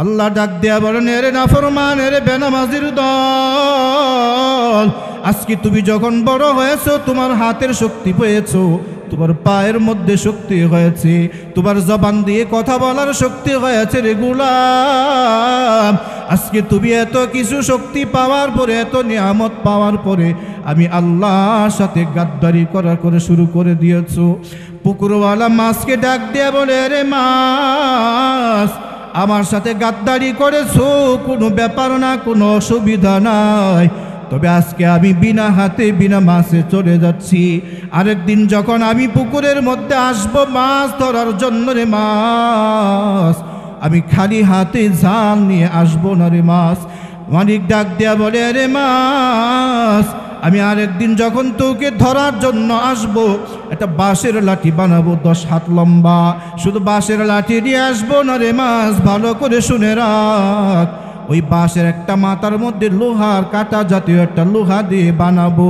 আল্লাহ ডাক দেয়া বলেন, এরে নাফরমান, এরে বেনামাজির দল, আজকে তুমি যখন বড় হয়েছো, তোমার হাতের শক্তি পেয়েছো, তোমার পায়ের মধ্যে শক্তি হয়েছে, তোমার জবান দিয়ে কথা বলার শক্তি হয়েছে রে গোলাম। আজকে তুমি এত কিছু শক্তি পাওয়ার পরে, এত নিয়ামত পাওয়ার পরে আমি আল্লাহর সাথে গাদ্দারি করে শুরু করে দিয়েছো। পুকুরওয়ালা মাছকে ডাক দেয়া বলে, রে মাছ, আমার সাথে গাদ্দারি করেছো, কোনো ব্যাপার না, কোনো অসুবিধা নাই, তবে আজকে আমি বিনা হাতে বিনা মাছে চলে যাচ্ছি। আরেকদিন যখন আমি পুকুরের মধ্যে আসবো মাছ ধরার জন্য রে মাছ, আমি খালি হাতে জাল নিয়ে আসবো না রে মাছ। মালিক ডাক দেয়া বলে, রে মাছ, আমি আরেকদিন যখন তোকে ধরার জন্য আসবো, একটা বাঁশের লাঠি বানাবো 10 হাত লম্বা, শুধু বাঁশের লাঠি দিয়ে আসবো না রে মাছ, ভালো করে শুনে রাখ। ওই বাঁশের একটা মাথার মধ্যে লোহার কাটা জাতীয় একটা লোহা দিয়ে বানাবো।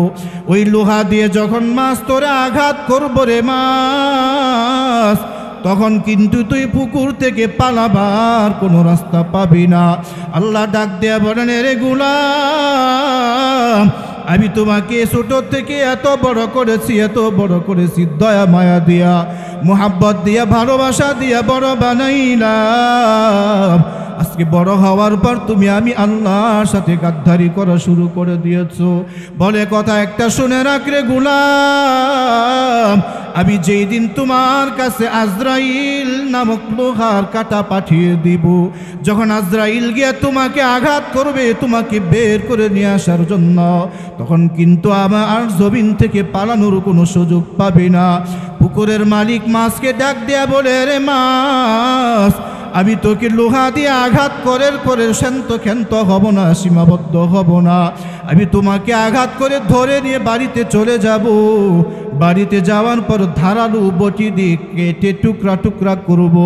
ওই লোহা দিয়ে যখন মাছ তোরে আঘাত করবো রে মাছ, তখন কিন্তু তুই পুকুর থেকে পালাবার কোনো রাস্তা পাবি না। আল্লাহ ডাক দেয়া বলেন, রে গোলাম, আমি তোমাকে ছোট থেকে এত বড় করেছি, এত বড় করেছি, দয়া মায়া দিয়া, মোহাব্বত দিয়া, ভালোবাসা দিয়া বড় বানাইলাম। আজকে বড় হওয়ার পর তুমি আমি আল্লাহর সাথে গাদ্দারি করা শুরু করে দিয়েছো। বলে কথা একটা শুনে রাখ রে গোলাম, আমি যেই দিন তোমার কাছে আজরাইল নামক লোহার কাটা পাঠিয়ে দিব, যখন আজরাইল গিয়ে তোমাকে আঘাত করবে, তোমাকে বের করে নিয়ে আসার জন্য, তখন কিন্তু আমার জমিন থেকে পালানোর কোনো সুযোগ পাবে না। পুকুরের মালিক মাছকে ডাক দেয়া বলে, রে মাছ, আমি তোকে লোহা দিয়ে আঘাত করে ক্ষান্ত হব না, সীমাবদ্ধ হব না, আমি তোমাকে আঘাত করে ধরে নিয়ে বাড়িতে চলে যাব। বাড়িতে যাওয়ার পর ধারালো বটি দিয়ে কেটে টুকরা টুকরা করব,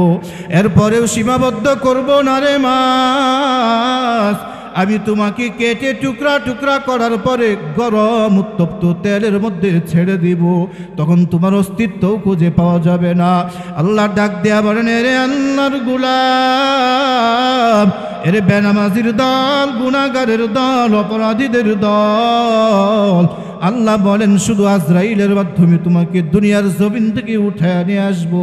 এরপরেও সীমাবদ্ধ করব না রে মাছ। আমি তোমাকে কেটে টুকরা টুকরা করার পরে গরম উত্তপ্ত তেলের মধ্যে ছেড়ে দিব, তখন তোমার অস্তিত্বও খুঁজে পাওয়া যাবে না। আল্লাহ ডাক দেয়া বলেন, রে আল্লাহর গোলাম, এরে বেনামাজির দল, গুনাহগারের দল, অপরাধীদের দল, আল্লাহ বলেন শুধু আজরাইলের মাধ্যমে তোমাকে দুনিয়ার জমিন থেকে উঠায় নিয়ে আসবো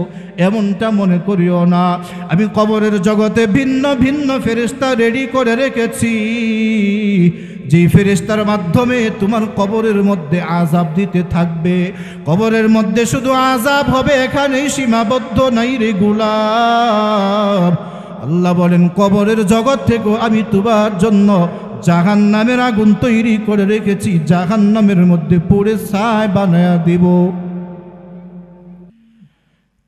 এমনটা মনে করিও না। আমি কবরের জগতে ভিন্ন ভিন্ন ফেরেশতা রেডি করে রেখেছি, যেই ফেরেশতার মাধ্যমে তোমার কবরের মধ্যে আযাব দিতে থাকবে। কবরের মধ্যে শুধু আযাব হবে, এখানেই সীমাবদ্ধ নাই রে গোলাম। আল্লাহ বলেন, কবরের জগৎ থেকেও আমি তোমার জন্য জাহান্নামের আগুন তৈরি করে রেখেছি, জাহান্নামের মধ্যে পুড়ে ছাই বানায়া দিব।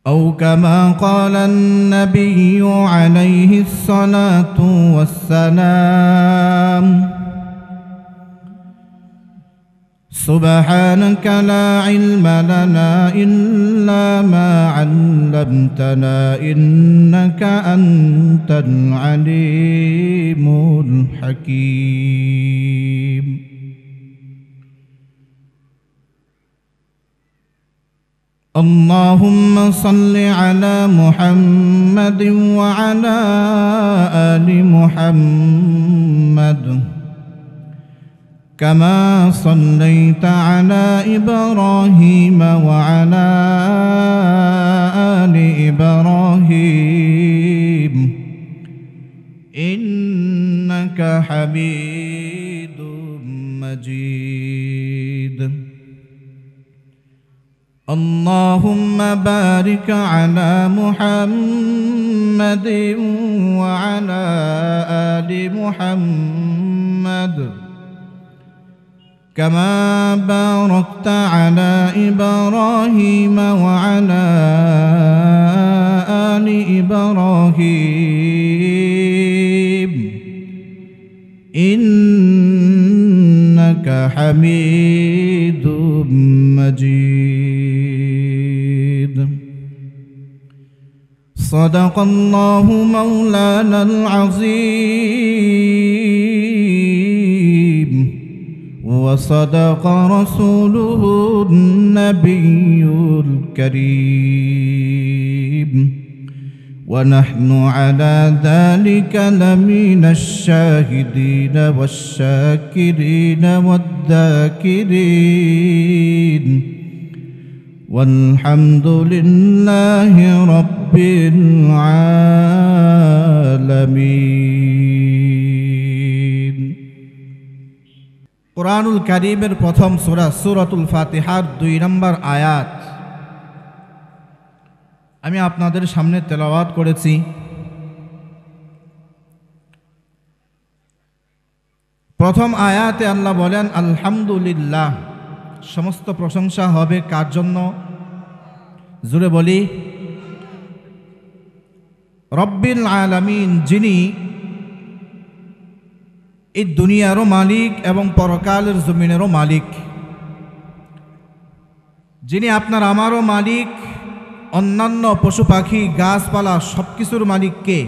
আও কামা ক্বালান নাবিয়্যু আলাইহিস সালাতু ওয়াস সালাম, سبحانك لا علم لنا إلا ما علمتنا إنك أنت العليم الحكيم. اللهم صل على محمد وعلى آل محمد كما صليت على إبراهيم وعلى آل إبراهيم إنك حميد مجيد. اللهم بارك على محمد وعلى آل محمد كما باركت على إبراهيم وعلى آل إبراهيم إنك حميد مجيد. صدق الله مولانا العظيم وصدق رسوله النبي الكريم ونحن على ذلك لمن الشاهدين والشاكرين والذاكرين والحمد لله رب العالمين কুরআনুল কারীমের প্রথম সূরা সূরাতুল ফাতিহার 2 নম্বর আয়াত আমি আপনাদের সামনে তেলাওয়াত করেছি। প্রথম আয়াতে আল্লাহ বলেন আলহামদুলিল্লাহ, সমস্ত প্রশংসা হবে কার জন্য? জোরে বলি, রব্বিল আলামিন, যিনি এই দুনিয়ারও মালিক এবং পরকালের জমিনেরও মালিক, যিনি আপনার আমারও মালিক, অন্যান্য পশু পাখি গাছপালা সব কিছুর মালিক কে?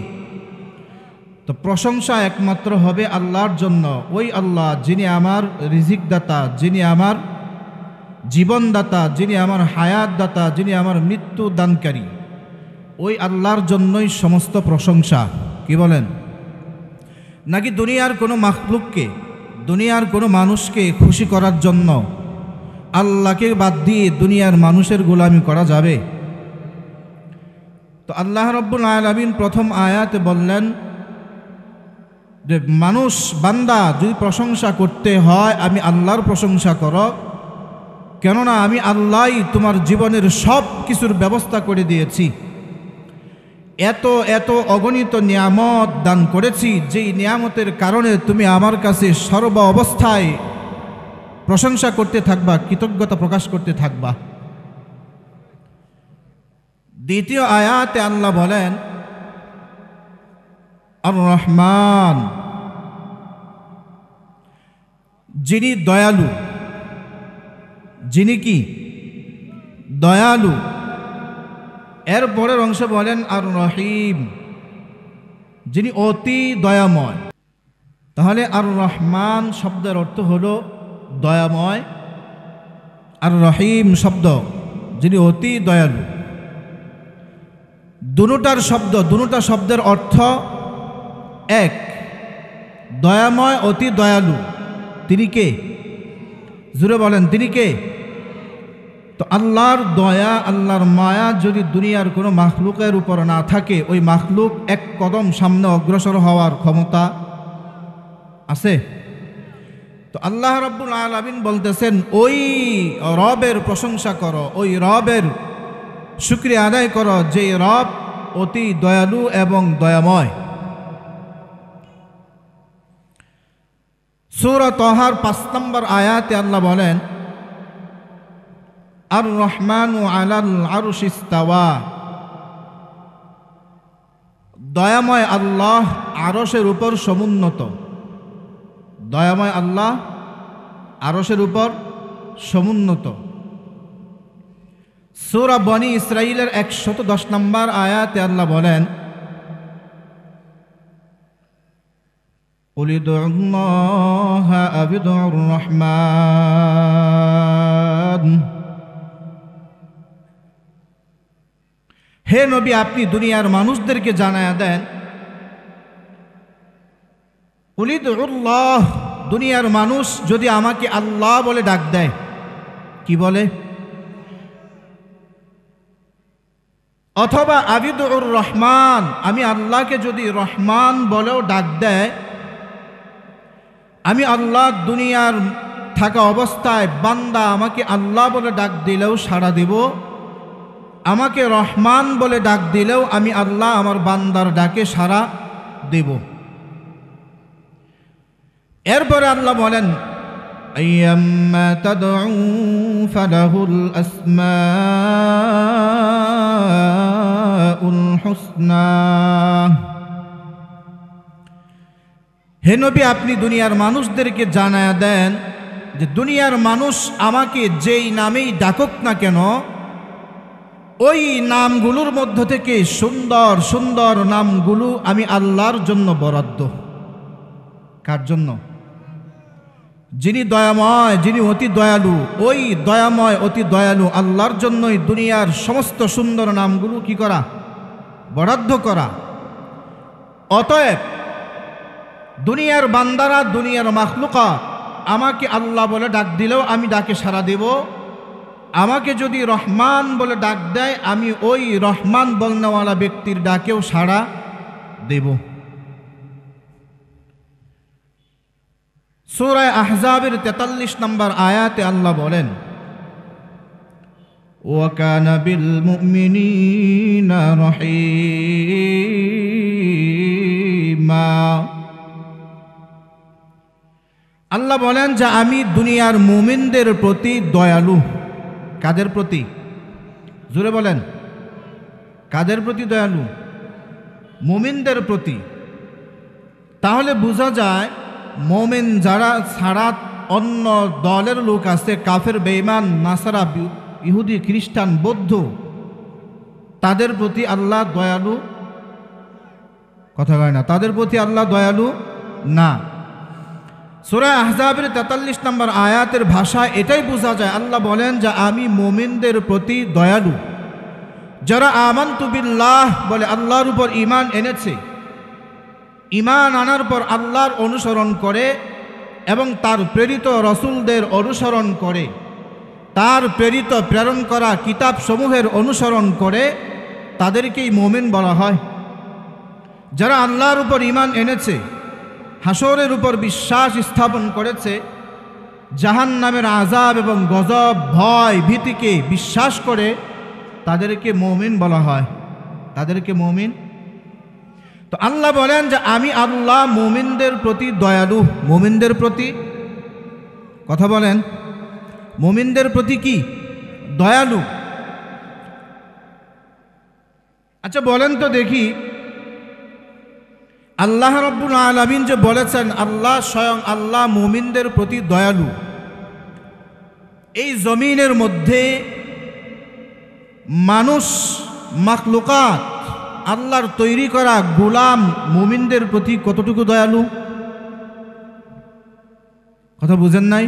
তো প্রশংসা একমাত্র হবে আল্লাহর জন্য। ওই আল্লাহ যিনি আমার রিজিক দাতা, যিনি আমার জীবনদাতা, যিনি আমার হায়াত দাতা, যিনি আমার মৃত্যু দানকারী, ওই আল্লাহর জন্যই সমস্ত প্রশংসা। কি বলেন? নাকি দুনিয়ার কোনো মাখলুককে, দুনিয়ার কোনো মানুষকে খুশি করার জন্য আল্লাহকে বাদ দিয়ে দুনিয়ার মানুষের গোলামি করা যাবে? তো আল্লাহ রব্বুল আলামিন প্রথম আয়াতে বললেন যে মানুষ বান্দা যদি প্রশংসা করতে হয় আমি আল্লাহর প্রশংসা করো, কেননা আমি আল্লাহই তোমার জীবনের সব কিছুর ব্যবস্থা করে দিয়েছি। এত এত অগণিত নিয়ামত দান করেছি, যেই নিয়ামতের কারণে তুমি আমার কাছে সর্ব অবস্থায় প্রশংসা করতে থাকবা, কৃতজ্ঞতা প্রকাশ করতে থাকবা। দ্বিতীয় আয়াতে আল্লাহ বলেন আর রহমান, যিনি দয়ালু, যিনি কি দয়ালু। এর পরের অংশে বলেন আর রহিম, যিনি অতি দয়াময়। তাহলে আর রহমান শব্দের অর্থ হলো দয়াময়, আর রহিম শব্দ যিনি অতি দয়ালু। দুটা শব্দের অর্থ এক। দয়াময়, অতি দয়ালু, তিনি কে? জুড়ে বলেন, তিনি কে? তো আল্লাহর দয়া, আল্লাহর মায়া যদি দুনিয়ার কোনো মাখলুকের উপর না থাকে, ওই মাখলুক এক কদম সামনে অগ্রসর হওয়ার ক্ষমতা আছে? তো আল্লাহ রাব্বুল আলামিন বলতেছেন ওই রবের প্রশংসা করো, ওই রবের শুকরিয়া আদায় করো যে রব অতি দয়ালু এবং দয়াময়। সূরা তাহার 5 নম্বর আয়াতে আল্লাহ বলেন আর রহমানু আলাল আরশি ইস্তাওয়া, দয়াময় আল্লাহ আরশের উপর সমুন্নত। দয়াময় আল্লাহ আরশের উপর সমুন্নত। সূরা বনী ইসরাঈলের 110 নম্বর আয়াতে আল্লাহ বলেন কুল উদুল্লাহা আও উদুর রহমান, হে নবী আপনি দুনিয়ার মানুষদেরকে জানায়া দেন কুল উদুল্লাহ, দুনিয়ার মানুষ যদি আমাকে আল্লাহ বলে ডাক দেয়, কি বলে? অথবা আবিদুর রহমান, আমি আল্লাহকে যদি রহমান বলেও ডাক দেয়, আমি আল্লাহ দুনিয়ার থাকা অবস্থায় বান্দা আমাকে আল্লাহ বলে ডাক দিলেও সাড়া দেব, আমাকে রহমান বলে ডাক দিলেও আমি আল্লাহ আমার বান্দার ডাকে সাড়া দেব। এরপরে আল্লাহ বলেন আইয়াম্মা তাদউ ফালাহুল আসমাউল হুসনা, হে নবী আপনি দুনিয়ার মানুষদেরকে জানায়া দেন যে দুনিয়ার মানুষ আমাকে যেই নামেই ডাকুক না কেন, ওই নামগুলোর মধ্য থেকে সুন্দর সুন্দর নামগুলো আমি আল্লাহর জন্য বরাদ্দ। কার জন্য? যিনি দয়াময়, যিনি অতি দয়ালু, ওই দয়াময় অতি দয়ালু আল্লাহর জন্যই দুনিয়ার সমস্ত সুন্দর নামগুলো কি করা? বরাদ্দ করা। অতএব দুনিয়ার বান্দারা, দুনিয়ার মাখলুকাত আমাকে আল্লাহ বলে ডাক দিলেও আমি ডাকে সাড়া দেব। আমাকে যদি রহমান বলে ডাক দেয়, আমি ওই রহমান বলনেওয়ালা ব্যক্তির ডাকেও সাড়া দেব। সূরা আহজাবের 43 নম্বর আয়াতে আল্লাহ বলেন, ওয়া কানা বিল মুমিনিনা রহিমা। আল্লাহ বলেন যে আমি দুনিয়ার মুমিনদের প্রতি দয়ালু। কাদের প্রতি? জোরে বলেন, কাদের প্রতি দয়ালু? মুমিনদের প্রতি। তাহলে বোঝা যায় মুমিন যারা ছাড়া অন্য দলের লোক আছে, কাফের, বেঈমান, নাসারা, ইহুদি, খ্রিস্টান, বৌদ্ধ, তাদের প্রতি আল্লাহ দয়ালু। কথা কয় না, তাদের প্রতি আল্লাহ দয়ালু না। সূরা আহজাবের 43 নম্বর আয়াতের ভাষা এটাই বোঝা যায়। আল্লাহ বলেন যে আমি মুমিনদের প্রতি দয়ালু। যারা আমানতু বিল্লাহ বলে আল্লাহর উপর ঈমান এনেছে, ঈমান আনার পর আল্লাহর অনুসরণ করে এবং তার প্রেরিত রসুলদের অনুসরণ করে, তার প্রেরিত প্রেরণ করা কিতাব সমূহের অনুসরণ করে, তাদেরকেই মুমিন বলা হয়। যারা আল্লাহর উপর ঈমান এনেছে, হাসরের উপর বিশ্বাস স্থাপন করেছে, জাহান্নামের আযাব এবং গজব, ভয়, ভীতিকে বিশ্বাস করে, তাদেরকে মুমিন বলা হয়। তাদেরকে মুমিন। তো আল্লাহ বলেন যে আমি আল্লাহ মুমিনদের প্রতি দয়ালু। মুমিনদের প্রতি, কথা বলেন, মুমিনদের প্রতি কি? দয়ালু। আচ্ছা বলেন তো দেখি, আল্লাহ রাব্বুল আলামিন যে বলেছেন আল্লাহ, স্বয়ং আল্লাহ মুমিনদের প্রতি দয়ালু, এই জমিনের মধ্যে মানুষ, মাখলুকাত, আল্লাহর তৈরি করা গোলাম মুমিনদের প্রতি কতটুকু দয়ালু? কথা বুঝেন নাই?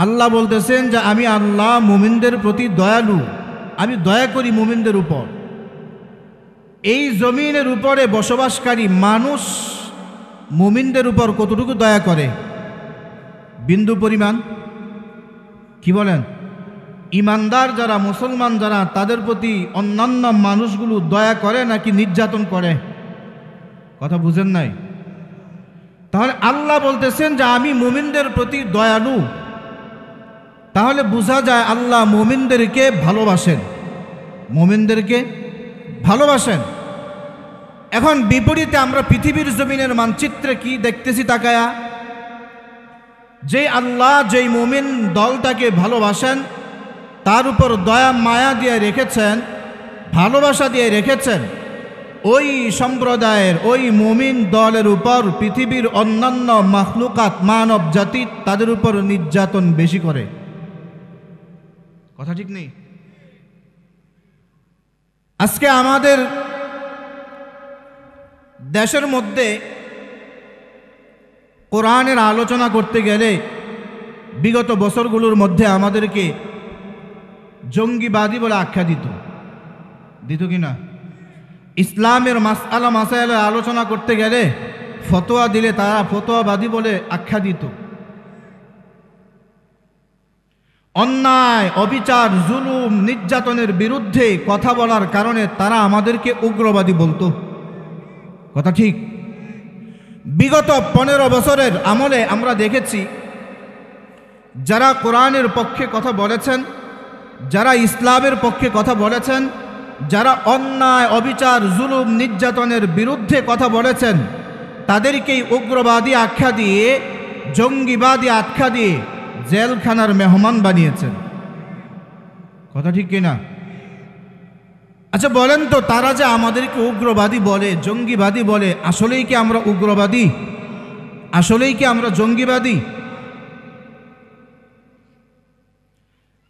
আল্লাহ বলতেছেন যে আমি আল্লাহ মুমিনদের প্রতি দয়ালু, আমি দয়া করি মুমিনদের উপর। এই জমিনের উপরে বসবাসকারী মানুষ মুমিনদের উপর কতটুকু দয়া করে? বিন্দু পরিমাণ। কি বলেন? ইমানদার যারা, মুসলমান যারা, তাদের প্রতি অন্যান্য মানুষগুলো দয়া করে নাকি নির্যাতন করে? কথা বুঝেন নাই? তাহলে আল্লাহ বলতেছেন যে আমি মুমিনদের প্রতি দয়ালু। তাহলে বোঝা যায় আল্লাহ মুমিনদেরকে ভালোবাসেন, মুমিনদেরকে ভালোবাসেন। এখন বিপরীতে আমরা পৃথিবীর জমিনের মানচিত্রে কি দেখতেছি তাকায়া? যে আল্লাহ যেই মুমিন দলটাকে ভালোবাসেন, তার উপর দয়া মায়া দিয়ে রেখেছেন, ভালোবাসা দিয়ে রেখেছেন, ওই সম্প্রদায়ের, ওই মুমিন দলের উপর পৃথিবীর অন্যান্য মাখলুকাত, মানব জাতি, তাদের উপর নির্যাতন বেশি করে। কথা ঠিক নেই? আজকে আমাদের দেশের মধ্যে কোরআনের আলোচনা করতে গেলে বিগত বছরগুলোর মধ্যে আমাদেরকে জঙ্গিবাদী বলে আখ্যা দিত কি না? ইসলামের মাসআলা মাসাইলের আলোচনা করতে গেলে, ফতোয়া দিলে তারা ফতোয়াবাদী বলে আখ্যা দিত। অন্যায়, অবিচার, জুলুম, নির্যাতনের বিরুদ্ধে কথা বলার কারণে তারা আমাদেরকে উগ্রবাদী বলতো। কথা ঠিক? বিগত 15 বছরের আমলে আমরা দেখেছি যারা কোরআনের পক্ষে কথা বলেছেন, যারা ইসলামের পক্ষে কথা বলেছেন, যারা অন্যায়, অবিচার, জুলুম, নির্যাতনের বিরুদ্ধে কথা বলেছেন, তাদেরকেই উগ্রবাদী আখ্যা দিয়ে, জঙ্গিবাদী আখ্যা দিয়ে জেলখানার মেহমান বানিয়েছেন। কথা ঠিক কিনা? আচ্ছা বলেন তো, তারা যে আমাদেরকে উগ্রবাদী বলে, জঙ্গিবাদী বলে, আসলেই কি আমরা উগ্রবাদী? আসলেই কি আমরা জঙ্গিবাদী?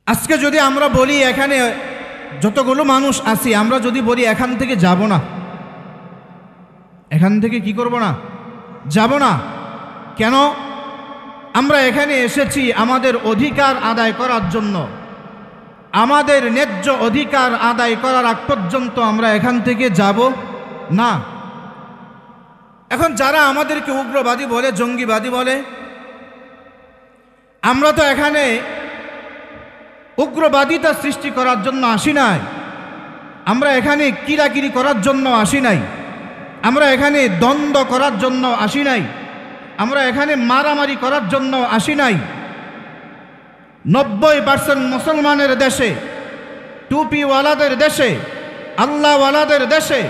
আজকে যদি আমরা বলি, এখানে যতগুলো মানুষ আছি, আমরা যদি বলি এখান থেকে যাব না, এখান থেকে কি করব না? যাব না। কেন? আমরা এখানে এসেছি আমাদের অধিকার আদায় করার জন্য। আমাদের ন্যায্য অধিকার আদায় করার আগ পর্যন্ত আমরা এখান থেকে যাব না। এখন যারা আমাদেরকে উগ্রবাদী বলে, জঙ্গিবাদী বলে, আমরা তো এখানে উগ্রবাদিতা সৃষ্টি করার জন্য আসি নাই, আমরা এখানে কিরাকিরি করার জন্য আসি নাই, আমরা এখানে দ্বন্দ্ব করার জন্য আসি নাই, আমরা এখানে মারামারি করার জন্য আসি নাই। 90% মুসলমানের দেশে, টুপিওয়ালাদের দেশে, আল্লাহওয়ালাদের দেশে,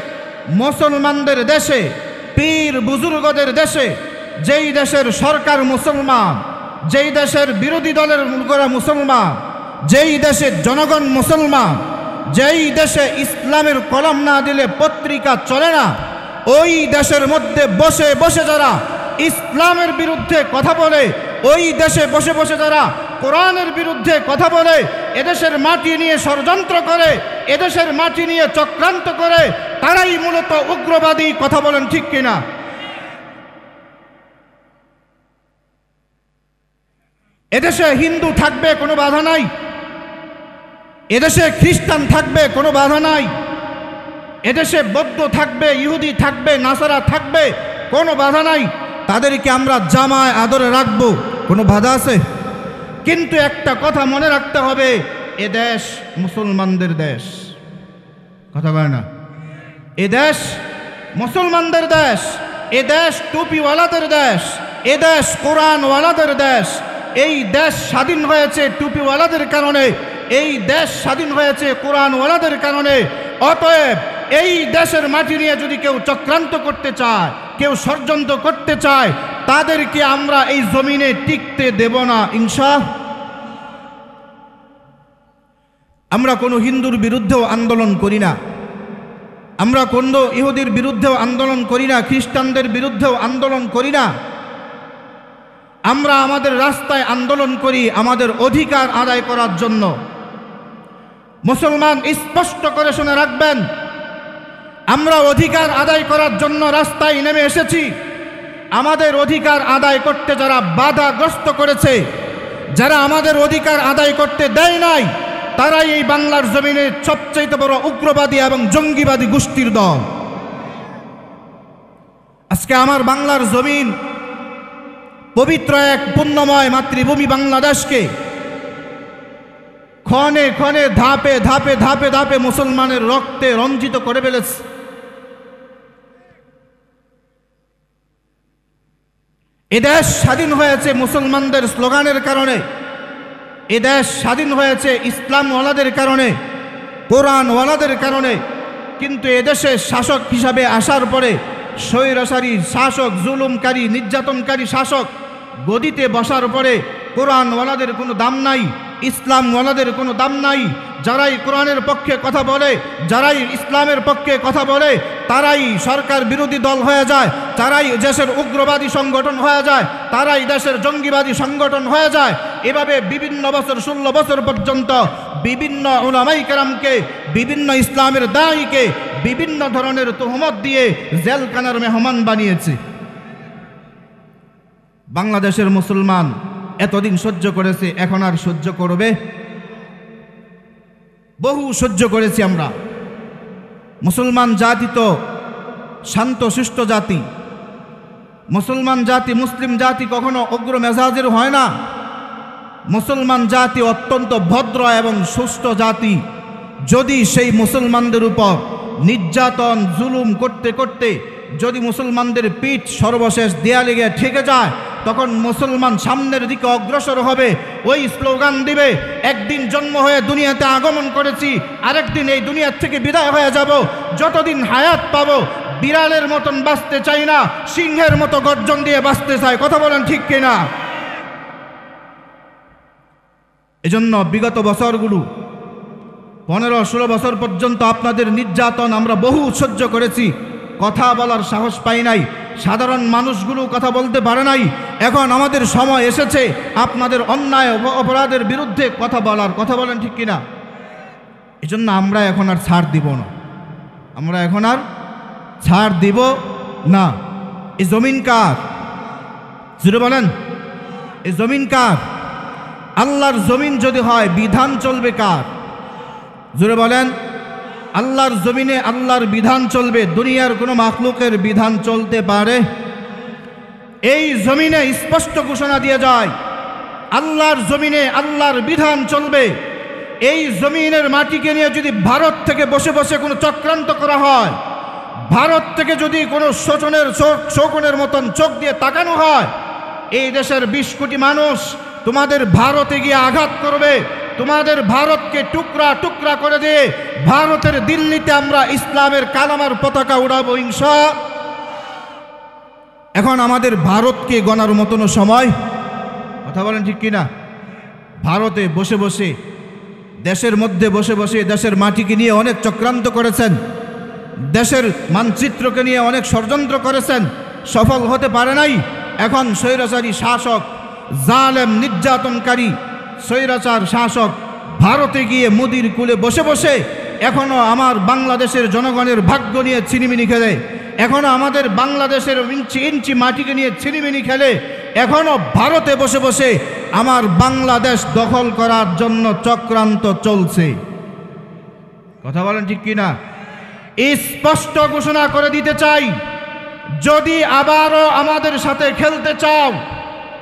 মুসলমানদের দেশে, পীর বুজুর্গদের দেশে, যেই দেশের সরকার মুসলমান, যেই দেশের বিরোধী দলের লোকেরা মুসলমান, যেই দেশের জনগণ মুসলমান, যেই দেশে ইসলামের কলম না দিলে পত্রিকা চলে না, ওই দেশের মধ্যে বসে বসে যারা ইসলামের বিরুদ্ধে কথা বলে, ওই দেশে বসে বসে যারা কোরআনের বিরুদ্ধে কথা বলে, এদেশের মাটি নিয়ে ষড়যন্ত্র করে, এদেশের মাটি নিয়ে চক্রান্ত করে, তারাই মূলত উগ্রবাদী। কথা বলেন ঠিক কিনা? এদেশে হিন্দু থাকবে কোনো বাধা নাই, এদেশে খ্রিস্টান থাকবে কোনো বাধা নাই, এদেশে বৌদ্ধ থাকবে, ইহুদি থাকবে, নাসারা থাকবে, কোনো বাধা নাই, তাদেরকে আমরা জামায় আদরে রাখবো, কোনো বাধা আছে? কিন্তু একটা কথা মনে রাখতে হবে, এ দেশ মুসলমানদের দেশ। কথা বলে না? এ দেশ মুসলমানদের দেশ, এ দেশ টুপিওয়ালাদের দেশ, এ দেশ কোরআনওয়ালাদের দেশ। এই দেশ স্বাধীন হয়েছে টুপিওয়ালাদের কারণে, এই দেশ স্বাধীন হয়েছে কোরআনওয়ালাদের কারণে। অতএব এই দেশের মাটি নিয়ে যদি কেউ চক্রান্ত করতে চায়, কেউ ষড়যন্ত্র করতে চায়, তাদেরকে আমরা এই জমিনে টিকতে দেব না ইনশাআল্লাহ। আমরা কোনো হিন্দুর বিরুদ্ধেও আন্দোলন করি না, আমরা কোনো ইহুদির বিরুদ্ধেও আন্দোলন করি না, খ্রিস্টানদের বিরুদ্ধেও আন্দোলন করি না। আমরা আমাদের রাস্তায় আন্দোলন করি আমাদের অধিকার আদায় করার জন্য। মুসলমান স্পষ্ট করে শুনে রাখবেন, আমরা অধিকার আদায় করার জন্য রাস্তায় নেমে এসেছি। আমাদের অধিকার আদায় করতে যারা বাধাগ্রস্ত করেছে, যারা আমাদের অধিকার আদায় করতে দেয় নাই, তারাই এই বাংলার জমিনে সবচেয়ে বড় উগ্রবাদী এবং জঙ্গিবাদী গোষ্ঠীর দল। আজকে আমার বাংলার জমিন, পবিত্র এক পুণ্যময় মাতৃভূমি বাংলাদেশকে ক্ষণে ক্ষণে ধাপে ধাপে ধাপে ধাপে মুসলমানের রক্তে রঞ্জিত করে ফেলেছে। এদেশ স্বাধীন হয়েছে মুসলমানদের স্লোগানের কারণে, এদেশ স্বাধীন হয়েছে ইসলামওয়ালাদের কারণে, কোরআনওয়ালাদের কারণে। কিন্তু এদেশে শাসক হিসাবে আসার পরে স্বৈরাচারী শাসক, জুলুমকারী, নির্যাতনকারী শাসক গদিতে বসার পরে কোরআনওয়ালাদের কোনো দাম নাই, ইসলামওয়ালাদের কোনো দাম নাই। যারাই কোরআনের পক্ষে কথা বলে, যারাই ইসলামের পক্ষে কথা বলে, তারাই সরকার বিরোধী দল হয়ে যায়, তারাই দেশের উগ্রবাদী সংগঠন হয়ে যায়, তারাই দেশের জঙ্গিবাদী সংগঠন হয়ে যায়। এভাবে বিভিন্ন বছর, 16 বছর পর্যন্ত বিভিন্ন উলামায়ে কেরামকে, বিভিন্ন ইসলামের দায়ীকে বিভিন্ন ধরনের তুহমত দিয়ে জেলখানার মেহমান বানিয়েছে। বাংলাদেশের মুসলমান এতদিন সহ্য করেছে, এখন আর সহ্য করবে? বহু সহ্য করেছি আমরা। মুসলমান জাতি তো শান্ত শিষ্ট জাতি। মুসলমান জাতি, মুসলিম জাতি কখনো উগ্র মেজাজের হয় না। মুসলমান জাতি অত্যন্ত ভদ্র এবং সুষ্ঠ জাতি। যদি সেই মুসলমানদের উপর নির্যাতন জুলুম করতে করতে যদি মুসলমানদের পিঠ সর্বশেষ দেয়ালে গিয়ে ঠেকে যায়, তখন মুসলমান সামনের দিকে অগ্রসর হবে, ওই স্লোগান দিবে, একদিন জন্ম হয়ে দুনিয়াতে আগমন করেছি, আরেকদিন এই দুনিয়ার থেকে বিদায় হয়ে যাব। যতদিন হায়াত পাবো বিড়ালের মতন বাঁচতে চাই না, সিংহের মতো গর্জন দিয়ে বাঁচতে চাই। কথা বলেন ঠিক কিনা? এজন্য বিগত বছরগুলো 15-16 বছর পর্যন্ত আপনাদের নির্যাতন আমরা বহু সহ্য করেছি, কথা বলার সাহস পাই নাই, সাধারণ মানুষগুলো কথা বলতে পারে নাই। এখন আমাদের সময় এসেছে আপনাদের অন্যায় অপরাধের বিরুদ্ধে কথা বলার। কথা বলেন ঠিক কিনা? এজন্য আমরা এখন আর ছাড় দিব না, আমরা এখন আর ছাড় দিব না। এই জমিন কার? জুড়ে বলেন, এই জমিন কার? আল্লাহর জমিন যদি হয় বিধান চলবে কার? জোরে বলেন, আল্লাহর জমিনে আল্লাহর বিধান চলবে, দুনিয়ার কোনো মাখলুকের বিধান চলতে পারে? এই জমিনে স্পষ্ট ঘোষণা দিয়ে যায়, আল্লাহর জমিনে আল্লাহর বিধান চলবে। এই জমিনের মাটিকে নিয়ে যদি ভারত থেকে বসে বসে কোনো চক্রান্ত করা হয়, ভারত থেকে যদি কোনো শোষণের মতন চোখ দিয়ে তাকানো হয়, এই দেশের 20 কোটি মানুষ তোমাদের ভারতে গিয়ে আঘাত করবে, তোমাদের ভারতকে টুকরা টুকরা করে দিয়ে ভারতের দিল্লিতে আমরা ইসলামের কালামার পতাকা উড়াবো ইনশাআল্লাহ। এখন আমাদের ভারতকে গণার মতন সময়, কথা বলেন ঠিক কিনা? ভারতে বসে বসে, দেশের মধ্যে বসে বসে দেশের মাটিকে নিয়ে অনেক চক্রান্ত করেছেন, দেশের মানচিত্রকে নিয়ে অনেক ষড়যন্ত্র করেছেন, সফল হতে পারে নাই। এখন স্বৈরাচারী শাসক, জালেম নির্যাতনকারী স্বৈরাচার শাসক ভারতে গিয়ে মোদির কুলে বসে বসে এখনো আমার বাংলাদেশের জনগণের ভাগ্য নিয়ে ছিনিমিনি খেলে, এখনো আমাদের বাংলাদেশের ইঞ্চি ইঞ্চি মাটিকে নিয়ে ছিনিমিনি খেলে, এখনো ভারতে বসে বসে আমার বাংলাদেশ দখল করার জন্য চক্রান্ত চলছে। কথা বলেন ঠিক কিনা? স্পষ্ট ঘোষণা করে দিতে চাই, যদি আবারও আমাদের সাথে খেলতে চাও,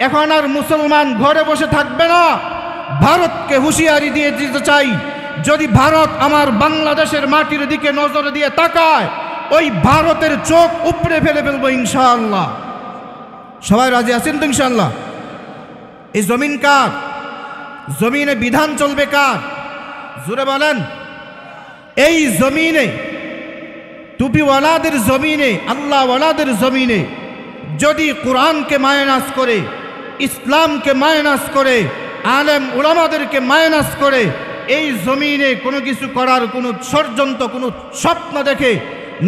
এখন আর মুসলমান ঘরে বসে থাকবে না। ভারতকে হুঁশিয়ারি দিয়ে দিতে চাই, যদি ভারত আমার বাংলাদেশের মাটির দিকে নজর দিয়ে তাকায়, ওই ভারতের চোখ উপড়ে ফেলে ফেলবো ইনশাআল্লাহ। সবাই রাজি আছেন তো ইনশাআল্লাহ? এই জমিন কার? জমিনে বিধান চলবে কার? জোরে বলেন। এই জমিনে, টুপিওয়ালাদের জমিনে, আল্লাহওয়ালাদের জমিনে যদি কোরআনকে মাইনাস করে, ইসলামকে মাইনাস করে, আলেম উলামাদেরকে মাইনাস করে এই জমিনে কোনো কিছু করার কোনো ষড়যন্ত্র, কোনো স্বপ্ন দেখে,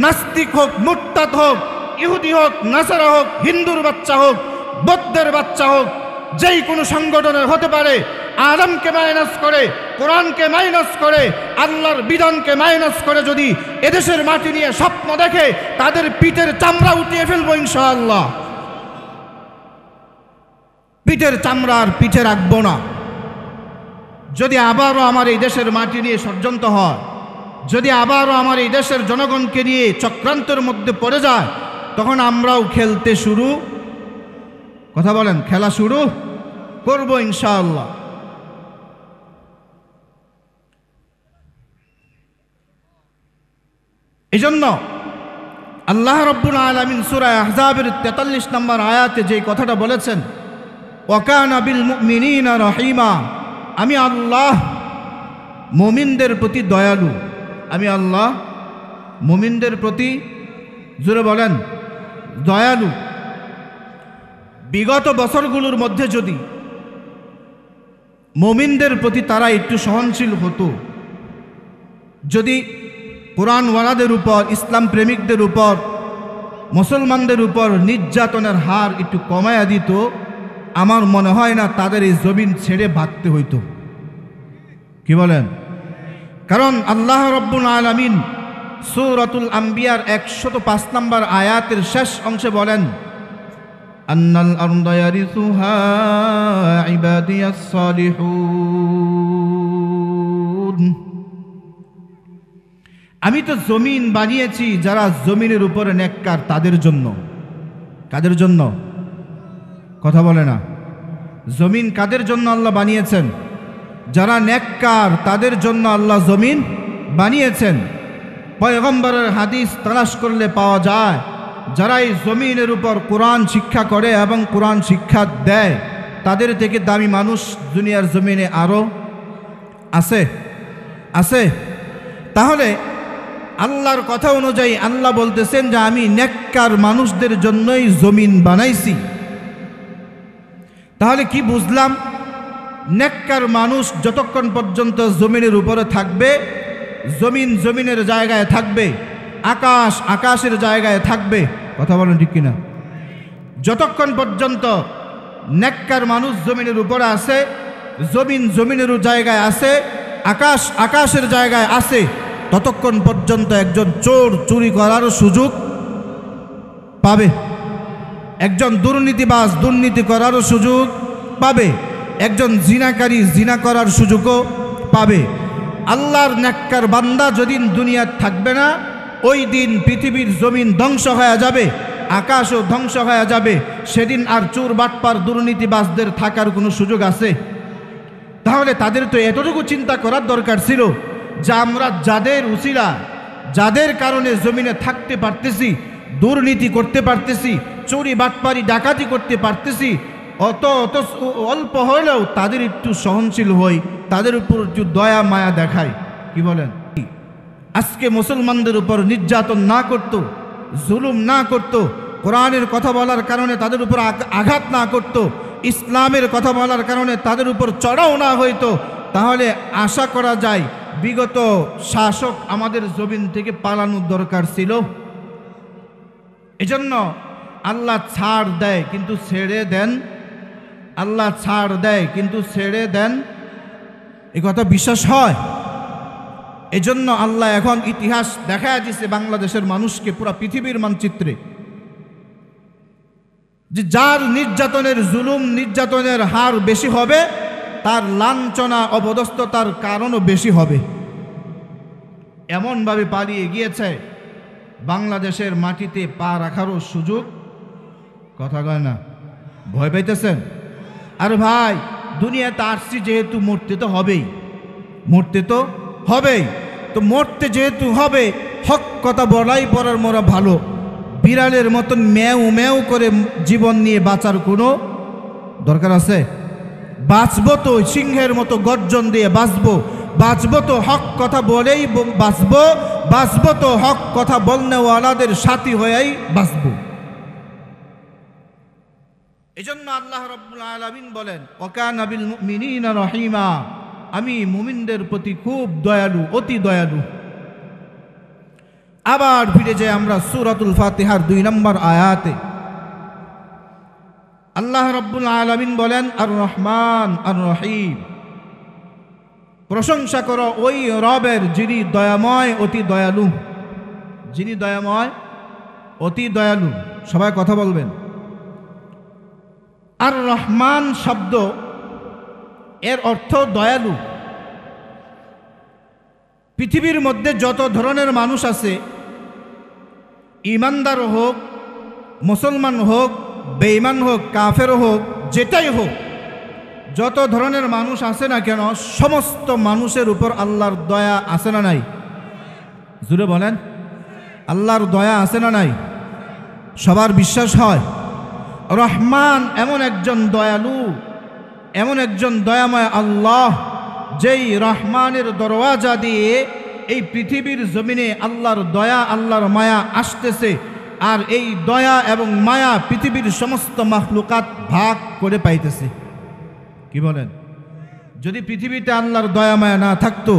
নাস্তিক হোক, মুরতাদ হোক, ইহুদি হোক, নাসারা হোক, হিন্দুর বাচ্চা হোক, বৌদ্ধের বাচ্চা হোক, যেই কোনো সংগঠনের হতে পারে, আলেমকে মাইনাস করে, কোরআনকে মাইনাস করে, আল্লাহর বিধানকে মাইনাস করে যদি এদেশের মাটি নিয়ে স্বপ্ন দেখে, তাদের পিঠের চামড়া উঠিয়ে ফেলবো ইনশাআল্লাহ। পিঠের চামড়া আর পিঠে রাখবো না। যদি আবারও আমার এই দেশের মাটি নিয়ে ষড়যন্ত্র হয়, যদি আবারও আমার এই দেশের জনগণকে নিয়ে চক্রান্তের মধ্যে পড়ে যায়, তখন আমরাও খেলতে শুরু, কথা বলেন, খেলা শুরু করবো ইনশাআল্লাহ। এই জন্য আল্লাহ রাব্বুল আলামিন সূরা আহজাবের 43 নম্বর আয়াতে যে কথাটা বলেছেন, ওয়াকানা বিল মুমিনিনা রহিমা, আমি আল্লাহ মুমিনদের প্রতি দয়ালু। আমি আল্লাহ মুমিনদের প্রতি, জোরে বলেন, দয়ালু। বিগত বছরগুলোর মধ্যে যদি মুমিনদের প্রতি তারা একটু সহনশীল হতো, যদি কোরআনওয়ালাদের উপর, ইসলাম প্রেমিকদের উপর, মুসলমানদের উপর নির্যাতনের হার একটু কমায়া দিত, আমার মনে হয় না তাদের এই জমিন ছেড়ে ভাগতে হইতো। কি বলেন? কারণ আল্লাহ রাব্বুল আলামিন সূরাতুল আম্বিয়ার 105 নম্বর আয়াতের শেষ অংশে বলেন, আন্নাল আরদা ইয়ারিসুহা ইবাদিয়াস সালিহুন, আমি তো জমিন বানিয়েছি যারা জমিনের উপরে নেককার তাদের জন্য। কাদের জন্য? কথা বলে না। জমিন কাদের জন্য আল্লাহ বানিয়েছেন? যারা নেককার তাদের জন্য আল্লাহ জমিন বানিয়েছেন। পয়গম্বরের হাদিস তালাশ করলে পাওয়া যায়, যারা এই জমিনের উপর কোরআন শিক্ষা করে এবং কোরআন শিক্ষা দেয়, তাদের থেকে দামি মানুষ দুনিয়ার জমিনে আরও আছে? আছে। তাহলে আল্লাহর কথা অনুযায়ী আল্লাহ বলতেছেন যে আমি নেককার মানুষদের জন্যই জমিন বানাইছি। তাহলে কি বুঝলাম? নেককার মানুষ যতক্ষণ পর্যন্ত জমিনের উপরে থাকবে, জমিন জমিনের জায়গায় থাকবে, আকাশ আকাশের জায়গায় থাকবে। কথা বলেন ঠিক কিনা? যতক্ষণ পর্যন্ত নেককার মানুষ জমিনের উপরে আছে, জমিন জমিনের জায়গায় আছে, আকাশ আকাশের জায়গায় আছে, ততক্ষণ পর্যন্ত একজন চোর চুরি করার সুযোগ পাবে, একজন দুর্নীতিবাজ দুর্নীতি করার সুযোগ পাবে, একজন জিনাকারী জিনা করার সুযোগও পাবে। আল্লাহর নেককার বান্দা যেদিন দুনিয়ায় থাকবে না, ওই দিন পৃথিবীর জমিন ধ্বংস হয়ে যাবে, আকাশও ধ্বংস হয়ে যাবে। সেদিন আর চোর বাটপার দুর্নীতিবাজদের থাকার কোনো সুযোগ আছে? তাহলে তাদের তো এতটুকু চিন্তা করার দরকার ছিল যে আমরা যাদের উসিলা, যাদের কারণে জমিনে থাকতে পারতেছি, দুর্নীতি করতে পারতেছি, চুরি বাটপারি ডাকাতি করতে পারতেছি, অত অল্প হলেও তাদের একটু সহনশীল হই, তাদের উপর একটু দয়া মায়া দেখায়। কি বলেন? আজকে মুসলমানদের উপর নির্যাতন না করত, জুলুম না করত, কোরআনের কথা বলার কারণে তাদের উপর আঘাত না করত, ইসলামের কথা বলার কারণে তাদের উপর চড়াও না হইতো, তাহলে আশা করা যায় বিগত শাসক আমাদের জমিন থেকে পালানোর দরকার ছিল। এজন্য আল্লাহ ছাড় দেয় কিন্তু ছেড়ে দেন, আল্লাহ ছাড় দেয় কিন্তু ছেড়ে দেন, এ কথা বিশ্বাস হয়? এজন্য আল্লাহ এখন ইতিহাস দেখায় দিছে বাংলাদেশের মানুষকে, পুরা পৃথিবীর মানচিত্রে, যে যার নির্যাতনের জুলুম নির্যাতনের হার বেশি হবে, তার লাঞ্ছনা অপদস্থতার কারণও বেশি হবে। এমনভাবে পালিয়ে গিয়েছে, বাংলাদেশের মাটিতে পা রাখারও সুযোগ, কথা কয় না, ভয় পাইতেছেন? আর ভাই, দুনিয়াতে আসছি যেহেতু মরতে তো হবেই, মরতে তো হবেই, তো মরতে যেহেতু হবে, হক কথা বলাই পড়ার মোরা ভালো। বিড়ালের মতন ম্যাও ম্যাও করে জীবন নিয়ে বাঁচার কোনো দরকার আছে? বাঁচবো তো সিংহের মতো গর্জন দিয়ে বাঁচবো, বাঁচবো তো হক কথা বলেই বাঁচবো, বাঁচবো তো হক কথা বলনেওয়ালাদের সাথী হয়েই বাঁচবো। এজন্য আল্লাহ রাব্বুল আলামিন বলেন, ওয়াকানা বিল মুমিনিনা রহিমা, আমি মুমিনদের প্রতি খুব দয়ালু, অতি দয়ালু। আবার ফিরে যাই আমরা সূরাতুল ফাতিহার 2 নম্বর আয়াতে। আল্লাহ রাব্বুল আলামিন বলেন, আর রহমান আর রহিম, প্রশংসা করো ওই রবের যিনি দয়াময় অতি দয়ালু, যিনি দয়াময় অতি দয়ালু। সবাই কথা বলবেন। আর রহমান শব্দ এর অর্থ দয়ালু। পৃথিবীর মধ্যে যত ধরনের মানুষ আছে, ইমানদার হোক, মুসলমান হোক, বেঈমান হোক, কাফের হোক, যেটাই হোক, যত ধরনের মানুষ আছে না কেন, সমস্ত মানুষের উপর আল্লাহর দয়া আছে না নাই? জুড়ে বলেন, আল্লাহর দয়া আছে না নাই? সবার বিশ্বাস হয়? রহমান এমন একজন দয়ালু, এমন একজন দয়াময় আল্লাহ, যেই রহমানের দরওয়াজা দিয়ে এই পৃথিবীর জমিনে আল্লাহর দয়া, আল্লাহর মায়া আসতেছে। আর এই দয়া এবং মায়া পৃথিবীর সমস্ত মাখলুকাত ভাগ করে পাইতেছে। কি বলেন? যদি পৃথিবীতে আল্লাহর দয়া মায়া না থাকতো,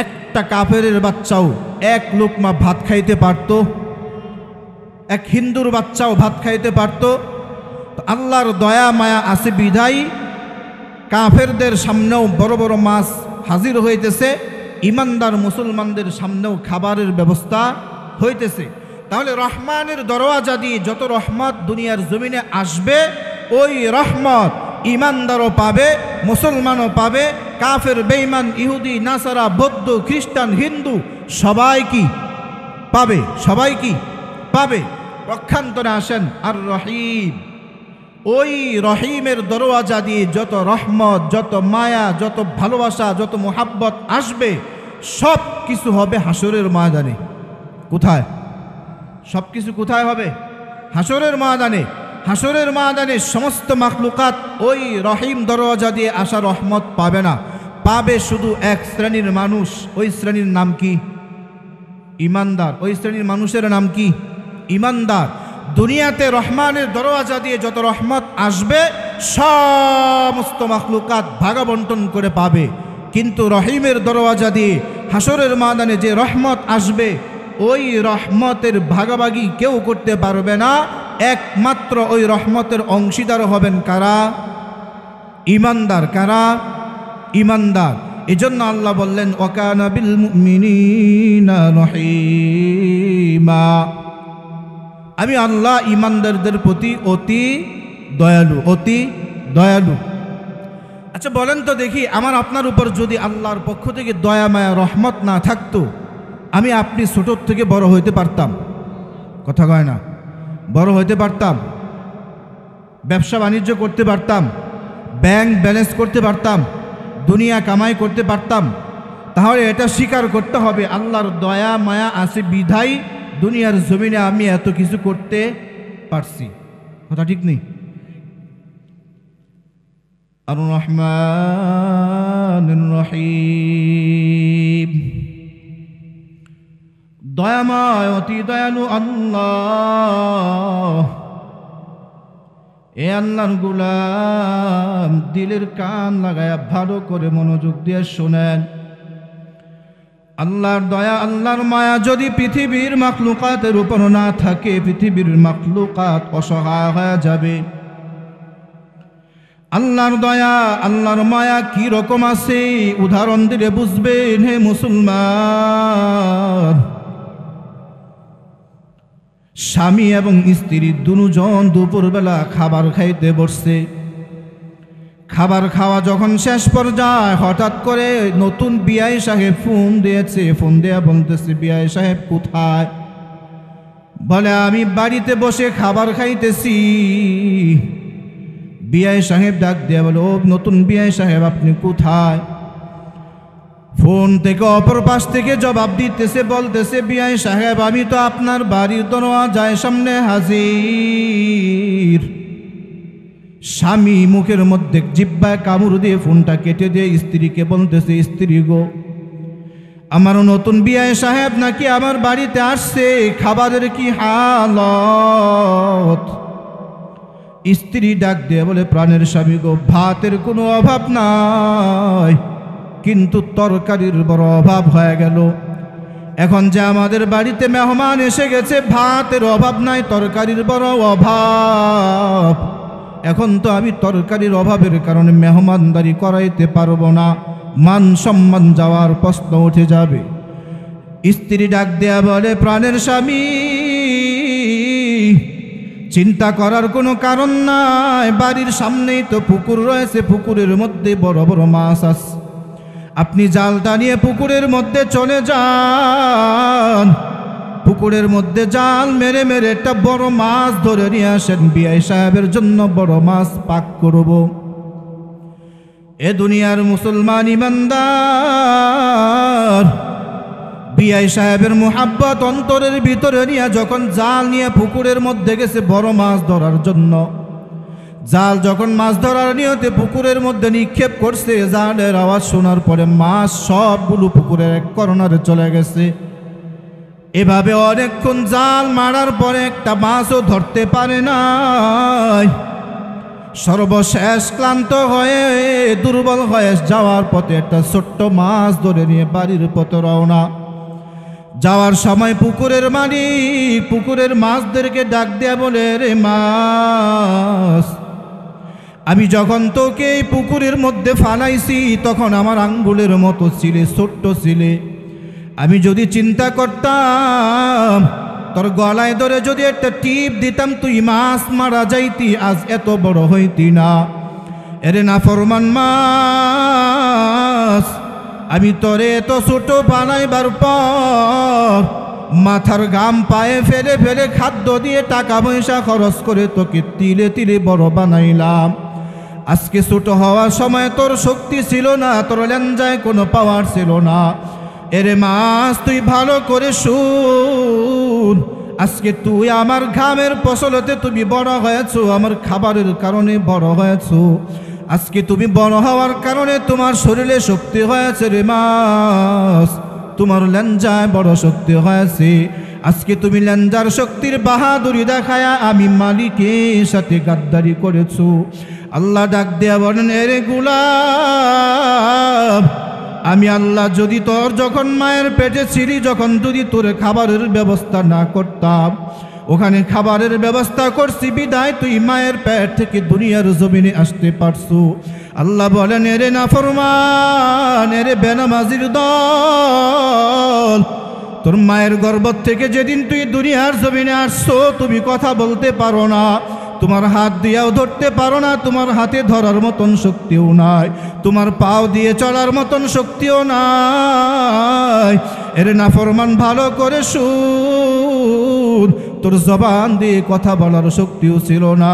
একটা কাফেরের বাচ্চাও এক লোকমা ভাত খাইতে পারত? এক হিন্দুর বাচ্চাও ভাত খাইতে পারত? আল্লাহর দয়া মায়া আছে বিধায় কাফেরদের সামনেও বড় বড় মাছ হাজির হইতেছে, ইমানদার মুসলমানদের সামনেও খাবারের ব্যবস্থা হইতেছে। তাহলে রহমানের দরওয়াজা দিয়ে যত রহমত দুনিয়ার জমিনে আসবে, ওই রহমত ইমানদারও পাবে, মুসলমানও পাবে, কাফের বেঈমান ইহুদি নাসারা বৌদ্ধ খ্রিস্টান হিন্দু সবাই কি পাবে? সবাই কি পাবে? পক্ষান্তরে আসেন আর রহিম, ওই রহিমের দরওয়াজা দিয়ে যত রহমত, যত মায়া, যত ভালোবাসা, যত মোহাব্বত আসবে, সব কিছু হবে হাসরের ময়দানে। কোথায়? সব কিছু কোথায় হবে? হাসরের ময়দানে। হাসরের ময়দানে সমস্ত মাখলুকাত ওই রহিম দরওয়াজা দিয়ে আসা রহমত পাবে না, পাবে শুধু এক শ্রেণীর মানুষ। ওই শ্রেণীর নাম কি? ইমানদার। ওই শ্রেণীর মানুষের নাম কি? ইমানদার। দুনিয়াতে রহমানের দরওয়াজা দিয়ে যত রহমত আসবে, সমস্ত মাখলুকাত ভাগাবন্টন করে পাবে। কিন্তু রহিমের দরওয়াজা দিয়ে হাসরের ময়দানে যে রহমত আসবে, ওই রহমতের ভাগাভাগি কেউ করতে পারবে না। একমাত্র ওই রহমতের অংশীদার হবেন কারা? ইমানদার। কারা? ইমানদার। এজন্য আল্লাহ বললেন, ওয়াকানা বিল মুমিনিনা রহিমা, আমি আল্লাহ ইমানদারদের প্রতি অতি দয়ালু, অতি দয়ালু। আচ্ছা, আচ্ছা বলেন তো দেখি, আমার আপনার উপর যদি আল্লাহর পক্ষ থেকে দয়া মায়া রহমত না থাকতো, আমি আপনি ছোটোর থেকে বড় হইতে পারতাম? কথা কয় না? বড় হইতে পারতাম, ব্যবসা বাণিজ্য করতে পারতাম, ব্যাংক ব্যালেন্স করতে পারতাম, দুনিয়া কামাই করতে পারতাম? তাহলে এটা স্বীকার করতে হবে আল্লাহর দয়া মায়া আছে বিধাই দুনিয়ার জমিনে আমি এত কিছু করতে পারছি। কথা ঠিক নেই? আর রহমানির রহিম, দয়াময় অতি দয়ালু আল্লাহ। এ আল্লাহর গোলাম, দিলের কান লাগায়া ভালো করে মনোযোগ দিয়ে শোনেন। আল্লাহর দয়া আল্লাহর মায়া যদি পৃথিবীর মাখলুকাতের উপর না থাকে, পৃথিবীর মাখলুকাত অসহায় হয়ে যাবে। আল্লাহর দয়া আল্লাহর মায়া কি রকম আছে উদাহরণ দিলে বুঝবেন হে মুসলমান। স্বামী এবং স্ত্রী দুজন দুপুরবেলা খাবার খাইতে বসছে। খাবার খাওয়া যখন শেষ পর্যায়ে হঠাৎ করে নতুন বিআই সাহেব ফোন দিয়েছে। ফোন দেয়া বলতেছে, বিআই সাহেব কোথায়? বলে আমি বাড়িতে বসে খাবার খাইতেছি। বিআই সাহেব ডাক দেয়া বলে, ও নতুন বিআই সাহেব আপনি কোথায়? ফোন থেকে অপর পাশ থেকে জবাব দিতেছে, বলতেছে, বিআই সাহেব আমি তো আপনার বাড়ির দরওয়াজায় সামনে হাজির। স্বামী মুখের মধ্যে জিহ্বায় কামড় দিয়ে ফোনটা কেটে দিয়ে স্ত্রীকে বলতেছে, স্ত্রী গো, আমার নতুন বিআই সাহেব নাকি আমার বাড়িতে আসছে, খাবারের কি হালত? স্ত্রী ডাক দিয়ে বলে, প্রাণের স্বামী গো, ভাতের কোনো অভাব নাই, কিন্তু তরকারির বড় অভাব হয়ে গেল। এখন যে আমাদের বাড়িতে মেহমান এসে গেছে, ভাতের অভাব নাই, তরকারির বড় অভাব। এখন তো আমি তরকারির অভাবের কারণে মেহমানদারি করাইতে পারবো না, মান সম্মান যাওয়ার প্রশ্ন উঠে যাবে। স্ত্রী ডাক দেয়া বলে, প্রাণের স্বামী চিন্তা করার কোনো কারণ নাই, বাড়ির সামনেই তো পুকুর রয়েছে, পুকুরের মধ্যে বড় বড় মাছ আছে, আপনি জালটা নিয়ে পুকুরের মধ্যে চলে যান, পুকুরের মধ্যে জাল মেরে মেরে একটা বড় মাছ ধরে নিয়ে আসেন, বিআই সাহেবের জন্য বড় মাছ পাক করব। এ দুনিয়ার মুসলমান ইমানদার বিআই সাহেবের মুহাব্বত অন্তরের ভিতরে নিয়ে যখন জাল নিয়ে পুকুরের মধ্যে গেছে বড় মাছ ধরার জন্য, জাল যখন মাছ ধরার নিয়তে পুকুরের মধ্যে নিক্ষেপ করছে, জালের আওয়াজ শোনার পরে মাছ সবগুলো পুকুরের এক কর্নারে চলে গেছে। এভাবে অনেকক্ষণ জাল মারার পরে একটা মাছও ধরতে পারে নাই। সর্বশেষ ক্লান্ত হয়ে দুর্বল হয়ে যাওয়ার পথে একটা ছোট্ট মাছ ধরে নিয়ে বাড়ির পথে রওনা। যাওয়ার সময় পুকুরের মালিক পুকুরের মাছদেরকে ডাক দেয়া বলে, রে মাছ, আমি যখন তোকে এই পুকুরের মধ্যে ফালাইছি তখন আমার আঙ্গুলের মতো ছিলে, ছোট্ট ছিলে। আমি যদি চিন্তা করতাম তোর গলায় ধরে যদি একটা টিপ দিতাম তুই মাছ মারা যাইতি, আজ এত বড় হইতি না। এরে নাফরমান মাছ, আমি তোরে এত ছোট বানাইবার পর মাথার ঘাম পায়ে ফেলে ফেলে খাদ্য দিয়ে টাকা পয়সা খরচ করে তোকে তিলে তিলে বড় বানাইলাম। আজকে ছোট হওয়ার সময় তোর শক্তি ছিল না, তোর লেঞ্জায় কোনো পাওয়ার ছিল না। এরে মাছ, তুই ভালো করে শুন, আজকে তুই আমার ঘামের ফসলতে তুমি বড় হয়েছো, আমার খাবারের কারণে বড় হয়েছো। আজকে তুমি বড় হওয়ার কারণে তোমার শরীরে শক্তি হয়েছে রে মাছ, তোমার লেঞ্জায় বড় শক্তি হয়েছে। আজকে তুমি লেঞ্জার শক্তির বাহাদুরি দেখায়া আমি মালিকের সাথে গাদ্দারি করেছো। আল্লাহ ডাক দেয়া বলেন, এরে গোলাম, আমি আল্লাহ যদি তোর যখন মায়ের পেটে ছিলি, যখন যদি তোর খাবারের ব্যবস্থা না করতাম, ওখানে খাবারের ব্যবস্থা করছি বিদায় তুই মায়ের পেট থেকে দুনিয়ার জমিনে আসতে পারছো। আল্লাহ বলেন, এরে নাফরমান, এরে বেনামাজির দল, তোর মায়ের গর্ভ থেকে যেদিন তুই দুনিয়ার জমিনে আসছো তুমি কথা বলতে পারো না, তোমার হাত দিয়েও ধরতে পারো না, তোমার হাতে ধরার মতন শক্তিও নাই, তোমার পাও দিয়ে চলার মতন শক্তিও নাই। এর নাফরমান ভালো করে শুন, তোর জবান দিয়ে কথা বলার শক্তিও ছিল না।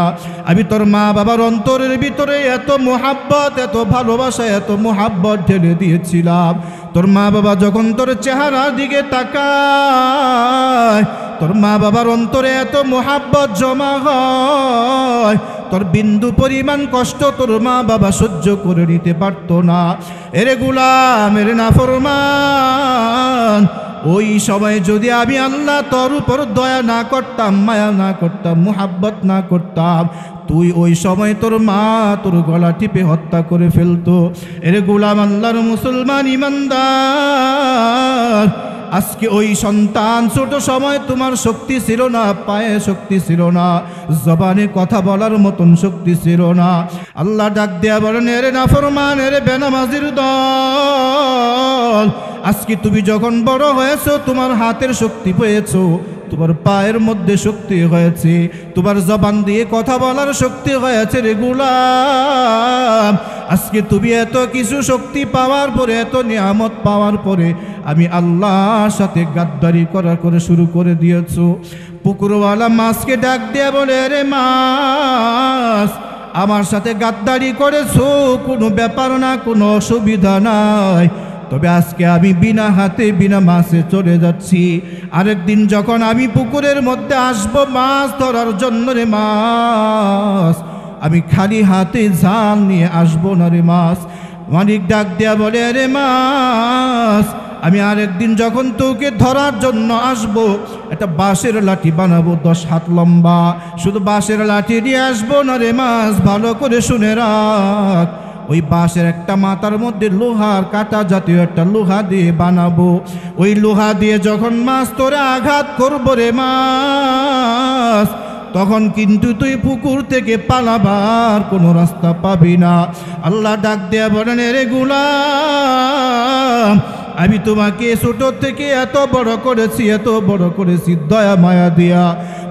আমি তোর মা বাবার অন্তরের ভিতরে এত মোহাব্বত, এত ভালোবাসা, এত মোহাব্বত ঢেলে দিয়েছিলাম। তোর মা বাবা যখন তোর চেহারার দিকে তাকায়, তোর মা বাবার অন্তরে এত মোহাব্বত জমা হয়, তোর বিন্দু পরিমাণ কষ্ট তোর মা বাবা সহ্য করে নিতে পারত না। এরে গোলাম, এরে নাফরমান, ওই সময় যদি আমি আল্লাহ তোর উপর দয়া না করতাম, মায়া না করতাম, মোহাব্বত না করতাম, তুই ওই সময় তোর মা তোর গলা টিপে হত্যা করে ফেলতো। এরে গোলাম, আল্লাহর মুসলমান ইমানদার, আজকে ওই সন্তান ছোট সময় তোমার শক্তি ছিল না, পায়ে শক্তি ছিল না, জবানে কথা বলার মতন শক্তি ছিল না। আল্লাহ ডাক দেয়া বলেন, এরে নাফরমান, এরে বেনামাজির দল, আজকে তুমি যখন বড় হয়েছো, তোমার হাতের শক্তি পেয়েছো, তোমার পায়ের মধ্যে শক্তি হয়েছে, তোমার জবান দিয়ে কথা বলার শক্তি হয়েছে। রে গোলাম, আজকে তুমি এত কিছু শক্তি পাওয়ার পরে, এত নিয়ামত পাওয়ার পরে আমি আল্লাহর সাথে গাদ্দারি করে শুরু করে দিয়েছো। পুকুরওয়ালা মাছকে ডাক দিয়ে বলে, রে মাছ, আমার সাথে গাদ্দারি করেছো, কোনো ব্যাপার না, কোনো অসুবিধা নাই, তবে আজকে আমি বিনা হাতে বিনা মাছে চলে যাচ্ছি। আরেকদিন যখন আমি পুকুরের মধ্যে আসবো মাছ ধরার জন্য, রে মাছ, আমি খালি হাতে জাল নিয়ে আসবো না রে মাছ। মালিক ডাক দেয়া বলে, রে মাছ, আমি আরেকদিন যখন তোকে ধরার জন্য আসবো, একটা বাঁশের লাঠি বানাবো 10 হাত লম্বা, শুধু বাঁশের লাঠি দিয়ে আসবো না রে মাছ, ভালো করে শুনে রাখ। ওই বাঁশের একটা মাথার মধ্যে লোহার কাটা জাতীয় একটা লোহা দিয়ে বানাবো। ওই লোহা দিয়ে যখন মাছ তোরে আঘাত করবো রে মাছ, তখন কিন্তু তুই পুকুর থেকে পালাবার কোনো রাস্তা পাবি না। আল্লাহ ডাক দেয়া বলেন, রে গোলাম, আমি তোমাকে ছোট থেকে এত বড় করেছি, এত বড় করেছি, দয়া মায়া দিয়া,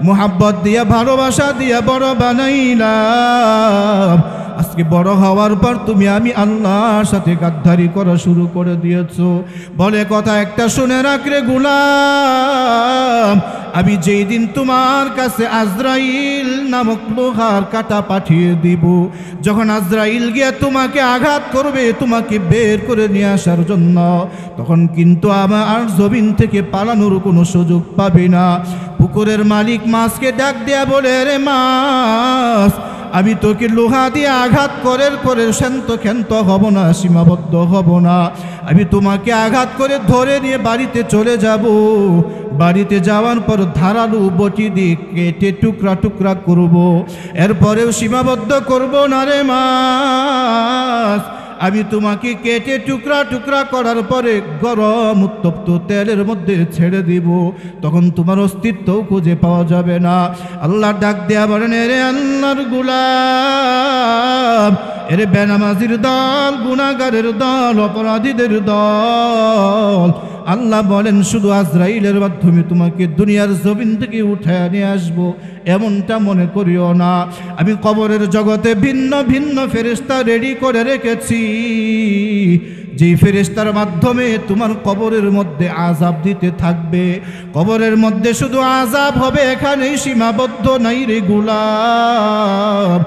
মোহাব্বত দিয়া, ভালোবাসা দিয়া বড় বানাইলাম। আজকে বড় হওয়ার পর তুমি আমি আল্লাহর সাথে গাদ্দারি করা শুরু করে দিয়েছো। বলে কথা একটা শুনে রাখ রে গোলাম, আমি যেই দিন তোমার কাছে আজরাইল নামক লোহার কাটা পাঠিয়ে দিব, যখন আজরাইল গিয়ে তোমাকে আঘাত করবে, তোমাকে বের করে নিয়ে আসার জন্য, তখন কিন্তু আমার জমিন থেকে পালানোর কোনো সুযোগ পাবে না। পুকুরের মালিক মাছকে ডাক দেয়া বলে, রে মাছ, আমি তোকে লোহা দিয়ে আঘাত করে শান্ত ক্ষান্ত হব না, সীমাবদ্ধ হব না, আমি তোমাকে আঘাত করে ধরে নিয়ে বাড়িতে চলে যাব। বাড়িতে যাওয়ার পর ধারালো বটি দিয়ে কেটে টুকরা টুকরা করব, এরপরেও সীমাবদ্ধ করব না রে মাছ। আমি তোমাকে কেটে টুকরা টুকরা করার পরে গরম উত্তপ্ত তেলের মধ্যে ছেড়ে দিব, তখন তোমার অস্তিত্বও খুঁজে পাওয়া যাবে না। আল্লাহ ডাক দেয়া বলেন, এরে আল্লাহর গোলাম, এরে বেনামাজির দল, গুনাহগারের দল, অপরাধীদের দল, আল্লাহ বলেন শুধু আজরাইলের মাধ্যমে তোমাকে দুনিয়ার জমিন থেকে উঠায় নিয়ে আসবো এমনটা মনে করিও না। আমি কবরের জগতে ভিন্ন ভিন্ন ফেরেশতা রেডি করে রেখেছি, যেই ফেরেশতার মাধ্যমে তোমার কবরের মধ্যে আযাব দিতে থাকবে। কবরের মধ্যে শুধু আযাব হবে, এখানেই সীমাবদ্ধ নাই রে গোলাম।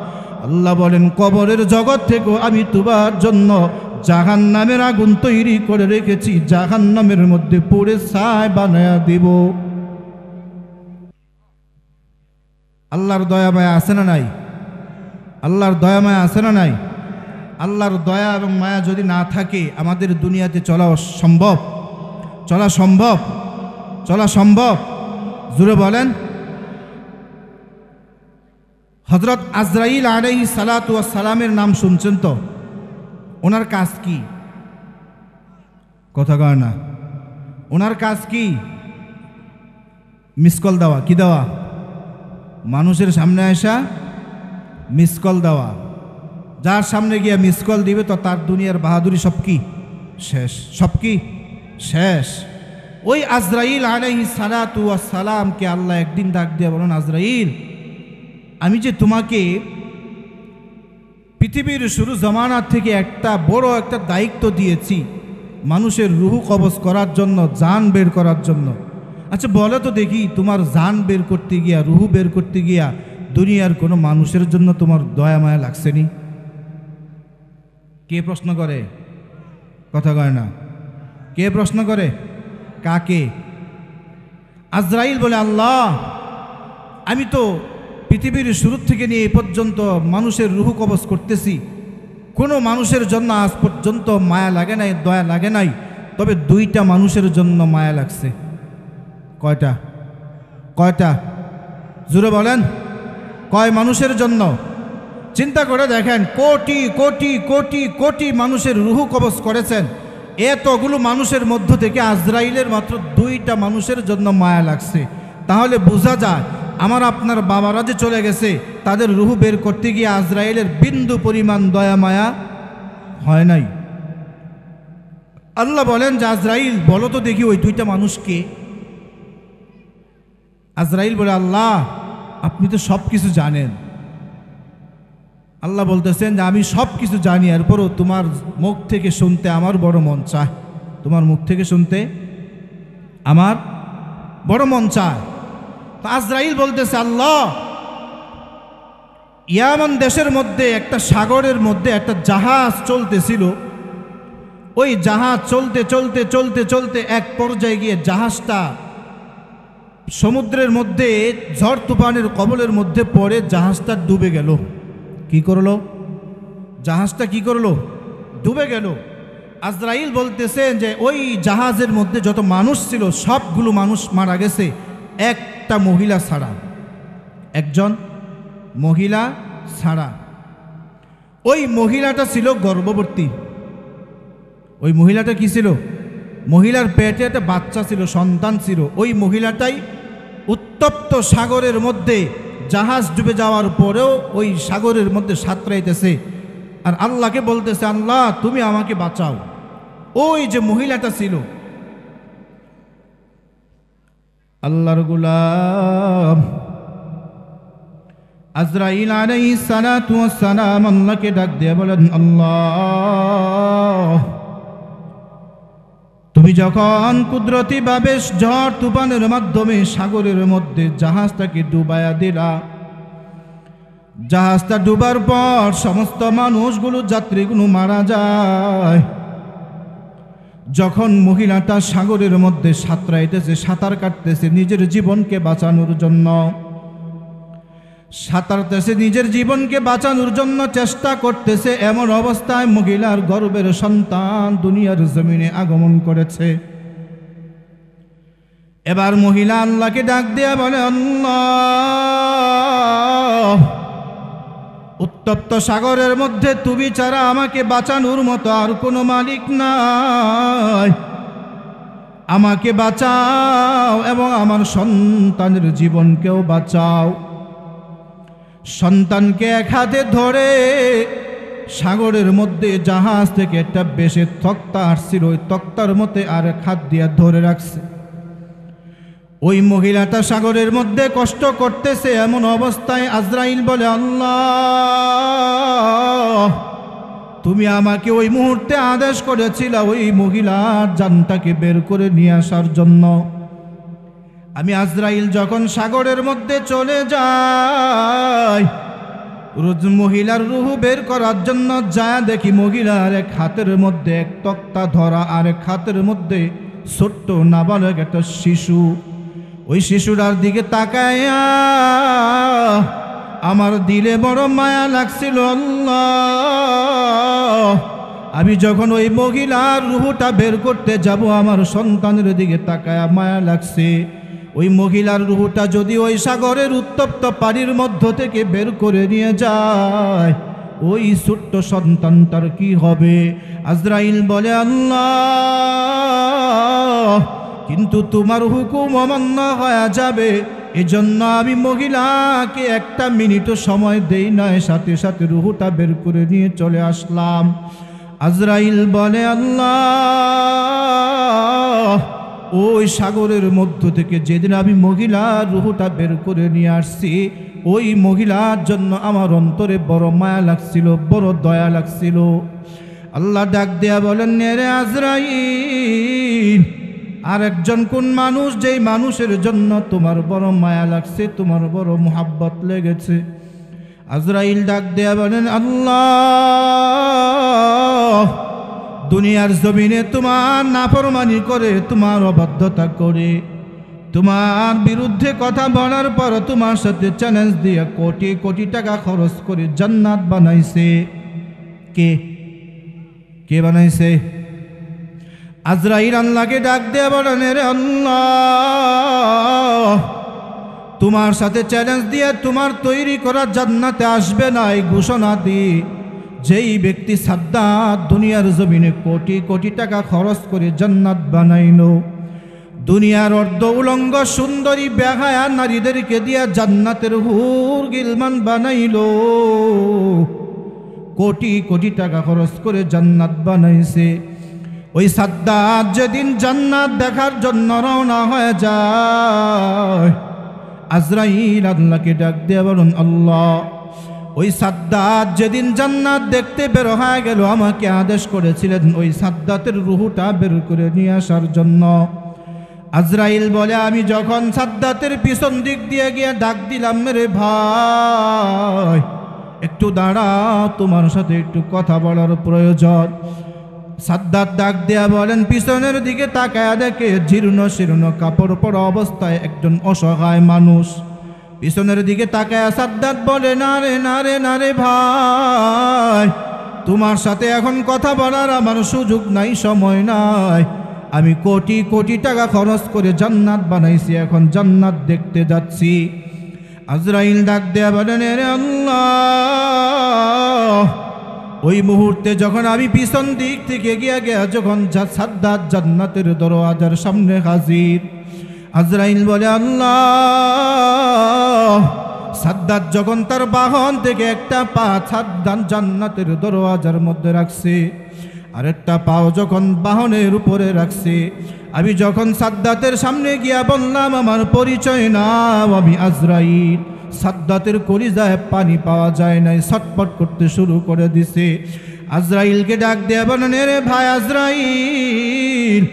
আল্লাহ বলেন, কবরের জগৎ থেকেও আমি তোমার জন্য জাহান্নামের আগুন তৈরি করে রেখেছি, জাহান্নামের মধ্যে পুড়ে ছাই বানায়া দিব। আল্লাহর দয়া মায়া আছে না নাই? আল্লাহর দয়া মায়া আছে না নাই? আল্লাহর দয়া এবং মায়া যদি না থাকে, আমাদের দুনিয়াতে চলা সম্ভব? চলা সম্ভব? চলা সম্ভব? জোরে বলেন। হযরত আজরাইল আলাইহিস সালাতু ওয়াস সালামের নাম শুনছেন তো? ওনার কাজ কি? কথা কয় না। ওনার কাজ কি? মিসকল দেওয়া। কি দেওয়া? মানুষের সামনে আসা মিসকল দেওয়া। যার সামনে গিয়ে মিসকল দিবে তো তার দুনিয়ার বাহাদুরি সব কি শেষ, সব কি শেষ। ওই আজরাইল আলাইহিস সালাতু ওয়াস সালামকে আল্লাহ একদিন ডাক দিয়ে বলেন, আজরাইল আমি যে তোমাকে পৃথিবীর শুরু জমানার থেকে একটা বড় একটা দায়িত্ব দিয়েছি, মানুষের রুহু কবজ করার জন্য, জান বের করার জন্য। আচ্ছা বলো তো দেখি, তোমার জান বের করতে গিয়া, রুহু বের করতে গিয়া দুনিয়ার কোনো মানুষের জন্য তোমার দয়া মায়া লাগছেনি? কে প্রশ্ন করে? কথা কয় না। কে প্রশ্ন করে? কাকে? আজরাইল বলে, আল্লাহ আমি তো পৃথিবীর শুরু থেকে নিয়ে এই পর্যন্ত মানুষের রুহু কবজ করতেছি, কোনো মানুষের জন্য আজ পর্যন্ত মায়া লাগে নাই, দয়া লাগে নাই, তবে দুইটা মানুষের জন্য মায়া লাগছে। কয়টা? কয়টা? জোরে বলেন, কয় মানুষের জন্য? চিন্তা করে দেখেন, কোটি কোটি কোটি কোটি মানুষের রুহু কবজ করেছেন, এতগুলো মানুষের মধ্য থেকে আজরাইলের মাত্র দুইটা মানুষের জন্য মায়া লাগছে। তাহলে বোঝা যায় আমার আপনার বাবারা যে চলে গেছে, তাদের রুহু বের করতে গিয়ে আজরাইলের বিন্দু পরিমাণ দয়া মায়া হয় নাই। আল্লাহ বলেন যে আজরাইল বলো তো দেখি ওই দুইটা মানুষকে। আজরাইল বলে, আল্লাহ আপনি তো সব কিছু জানেন। আল্লাহ বলতেছেন যে আমি সব কিছু জানি, এরপরও তোমার মুখ থেকে শুনতে আমার বড় মন চায়, তোমার মুখ থেকে শুনতে আমার বড় মন চায়। তো আজরাইল বলতেছে, আল্লাহ ইয়ামান দেশের মধ্যে একটা সাগরের মধ্যে একটা জাহাজ চলতেছিল, ওই জাহাজ চলতে চলতে চলতে চলতে এক পর্যায়ে গিয়ে জাহাজটা সমুদ্রের মধ্যে ঝড় তুফানের কবলের মধ্যে পড়ে জাহাজটা ডুবে গেল। কি করলো? জাহাজটা কি করলো? ডুবে গেল। আজরাইল বলতেছেন যে ওই জাহাজের মধ্যে যত মানুষ ছিল সবগুলো মানুষ মারা গেছে, একটা মহিলা ছাড়া, একজন মহিলা ছাড়া। ওই মহিলাটা ছিল গর্ভবতী। ওই মহিলাটা কি ছিল? মহিলার পেটে একটা বাচ্চা ছিল, সন্তান ছিল। ওই মহিলাটাই উত্তপ্ত সাগরের মধ্যে জাহাজ ডুবে যাওয়ার পরেও ওই সাগরের মধ্যে সাঁতরাইতেছে আর আল্লাহকে বলতেছে, আল্লাহ তুমি আমাকে বাঁচাও। ওই যে মহিলাটা ছিল আল্লাহর গোলাম আজরাইল আলাইহিস সালাতু ওয়াস সালাম আল্লাহকে ডাক দিয়ে বলেন, আল্লাহ তুমি যখন কুদরতিভাবে ঝড় তুফানের মাধ্যমে সাগরের মধ্যে জাহাজটাকে ডুবাইয়া দিলা, জাহাজটা ডুবার পর সমস্ত মানুষগুলো, যাত্রীগুলো মারা যায়। যখন মহিলাটা সাগরের মধ্যে সাঁতরাইতেছে, সাঁতার কাটতেছে নিজের জীবনকে বাঁচানোর জন্য, সাঁতারতেছে নিজের জীবনকে বাঁচানোর জন্য চেষ্টা করতেছে, এমন অবস্থায় মহিলার গর্ভের সন্তান দুনিয়ার জমিনে আগমন করেছে। এবার মহিলা আল্লাহকে ডাক দিয়া বলে, আল্লাহ উত্তপ্ত সাগরের মধ্যে তুমি ছাড়া আমাকে বাঁচানোর মতো আর কোনো মালিক নাই, আমাকে বাঁচাও এবং আমার সন্তানের জীবনকেও বাঁচাও। সন্তানকে এক হাতে ধরে সাগরের মধ্যে জাহাজ থেকে একটা বেশের তক্তা আসছিল, ওই তক্তার মধ্যে আর এক হাত দিয়ে ধরে রাখছে। ওই মহিলাটা সাগরের মধ্যে কষ্ট করতেছে, এমন অবস্থায় আজরাইল বলে, আল্লাহ তুমি আমাকে ওই মুহূর্তে আদেশ করেছিল ওই মহিলার জানটাকে বের করে নিয়ে আসার জন্য। আমি আজরাইল যখন সাগরের মধ্যে চলে যাই, রোজ মহিলার রুহু বের করার জন্য যায়, দেখি মহিলার এক হাতের মধ্যে এক তক্তা ধরা, আর এক হাতের মধ্যে ছোট্ট নাবালক একটা শিশু। ওই শিশুটার দিকে তাকায়া আমার দিলে বড় মায়া লাগছিল। আল্লাহ আমি যখন ওই মহিলার রুহুটা বের করতে যাব, আমার সন্তানের দিকে তাকায়া মায়া লাগছে। ওই মহিলার রুহুটা যদি ওই সাগরের উত্তপ্ত পানির মধ্য থেকে বের করে নিয়ে যায়, ওই ছোট্ট সন্তানটার কি হবে? আজরাইল বলে, আল্লাহ কিন্তু তোমার হুকুম অমান্য হয়ে যাবে, এজন্য আমি মহিলাকে একটা মিনিটও সময় দেই নাই, সাথে সাথে রুহুটা বের করে নিয়ে চলে আসলাম। আজরাইল বলে, আল্লাহ ওই সাগরের মধ্য থেকে যেদিন আমি মহিলার রুহটা বের করে নিয়ে আসছি, ওই মহিলার জন্য আমার অন্তরে বড় মায়া লাগছিল, বড় দয়া লাগছিল। আল্লাহ ডাক দেয়া বলেন, রে আজরাইল, আর একজন কোন মানুষ, যেই মানুষের জন্য তোমার বড় মায়া লাগছে, তোমার বড় মুহাব্বত লেগেছে। আজরাইল ডাক দেয়া বলেন, আল্লাহ, দুনিয়ার জমিনে তোমার নাফরমানি করে, তোমার অবাধ্যতা করে, তোমার বিরুদ্ধে কথা বলার পর তোমার সাথে চ্যালেঞ্জ দিয়ে কোটি কোটি টাকা খরচ করে জান্নাত বানাইছে। কে কে বানাইছে? আজরাইল আল্লাহকে ডাক দিয়ে বলেন, রে আল্লাহ, তোমার সাথে চ্যালেঞ্জ দিয়ে তোমার তৈরি করা জান্নাতে আসবে না এই ঘোষণা দিয়ে যেই ব্যক্তি সাদ্দাত দুনিয়ার জমিনে কোটি কোটি টাকা খরচ করে জান্নাত বানাইলো, দুনিয়ার অর্ধ উলঙ্গ সুন্দরী বেহায়া নারীদেরকে দিয়া জান্নাতের হুর গিলমান বানাইলো, কোটি কোটি টাকা খরচ করে জান্নাত বানাইছে। ওই সাদ্দাত যেদিন জান্নাত দেখার জন্য রওনা হয়ে যায়, আজরাইল আল্লাহকে ডাক দিয়ে বলুন, আল্লাহ, ওই সাদ্দাত যেদিন জান্নাত দেখতে বের হয়ে গেল, আমাকে আদেশ করেছিলেন ওই সাদ্দাতের রুহটা বের করে নিয়ে আসার জন্য। আজরাইল বলে, আমি যখন সাদ্দাতের পিছন দিক দিয়ে গিয়ে ডাক দিলাম, মেরে ভাই একটু দাঁড়াও, তোমার সাথে একটু কথা বলার প্রয়োজন। সাদ্দাত ডাক দেয়া বলেন, পিছনের দিকে তাকায় দেখে জীর্ণ শীর্ণ কাপড় পরা অবস্থায় একজন অসহায় মানুষ। পিছনের দিকে তাকায় সাদ্দাত বলে, না রে না রে না রে ভাই, তোমার সাথে এখন কথা বলার আমার সুযোগ নাই, সময় নাই। আমি কোটি কোটি টাকা খরচ করে জান্নাত বানাইছি, এখন জান্নাত দেখতে যাচ্ছি। আজরাইল ডাক দেয়া বলেন, রে আল্লাহ, ওই মুহূর্তে যখন আমি পিছন দিক থেকে গিয়া যখন সাদ্দাত জান্নাতের দরওয়াজার সামনে হাজির, আজরাইল বলে, আল্লাহ, সাদ্দাত যখন তার বাহন থেকে একটা পা সাদ্দাত জান্নাতের দরওয়াজার মধ্যে রাখছে, আরেকটা পাও যখন বাহনের উপরে রাখছে, আমি যখন সাদ্দাতের সামনে গিয়া বললাম আমার পরিচয় নাও, আমি আজরাইল, সাদ্দাতের কলিজায় পানি পাওয়া যায় নাই, ছটফট করতে শুরু করে দিছে। আজরাইলকে ডাক দেয়া বলেন, রে ভাই আজরাইল,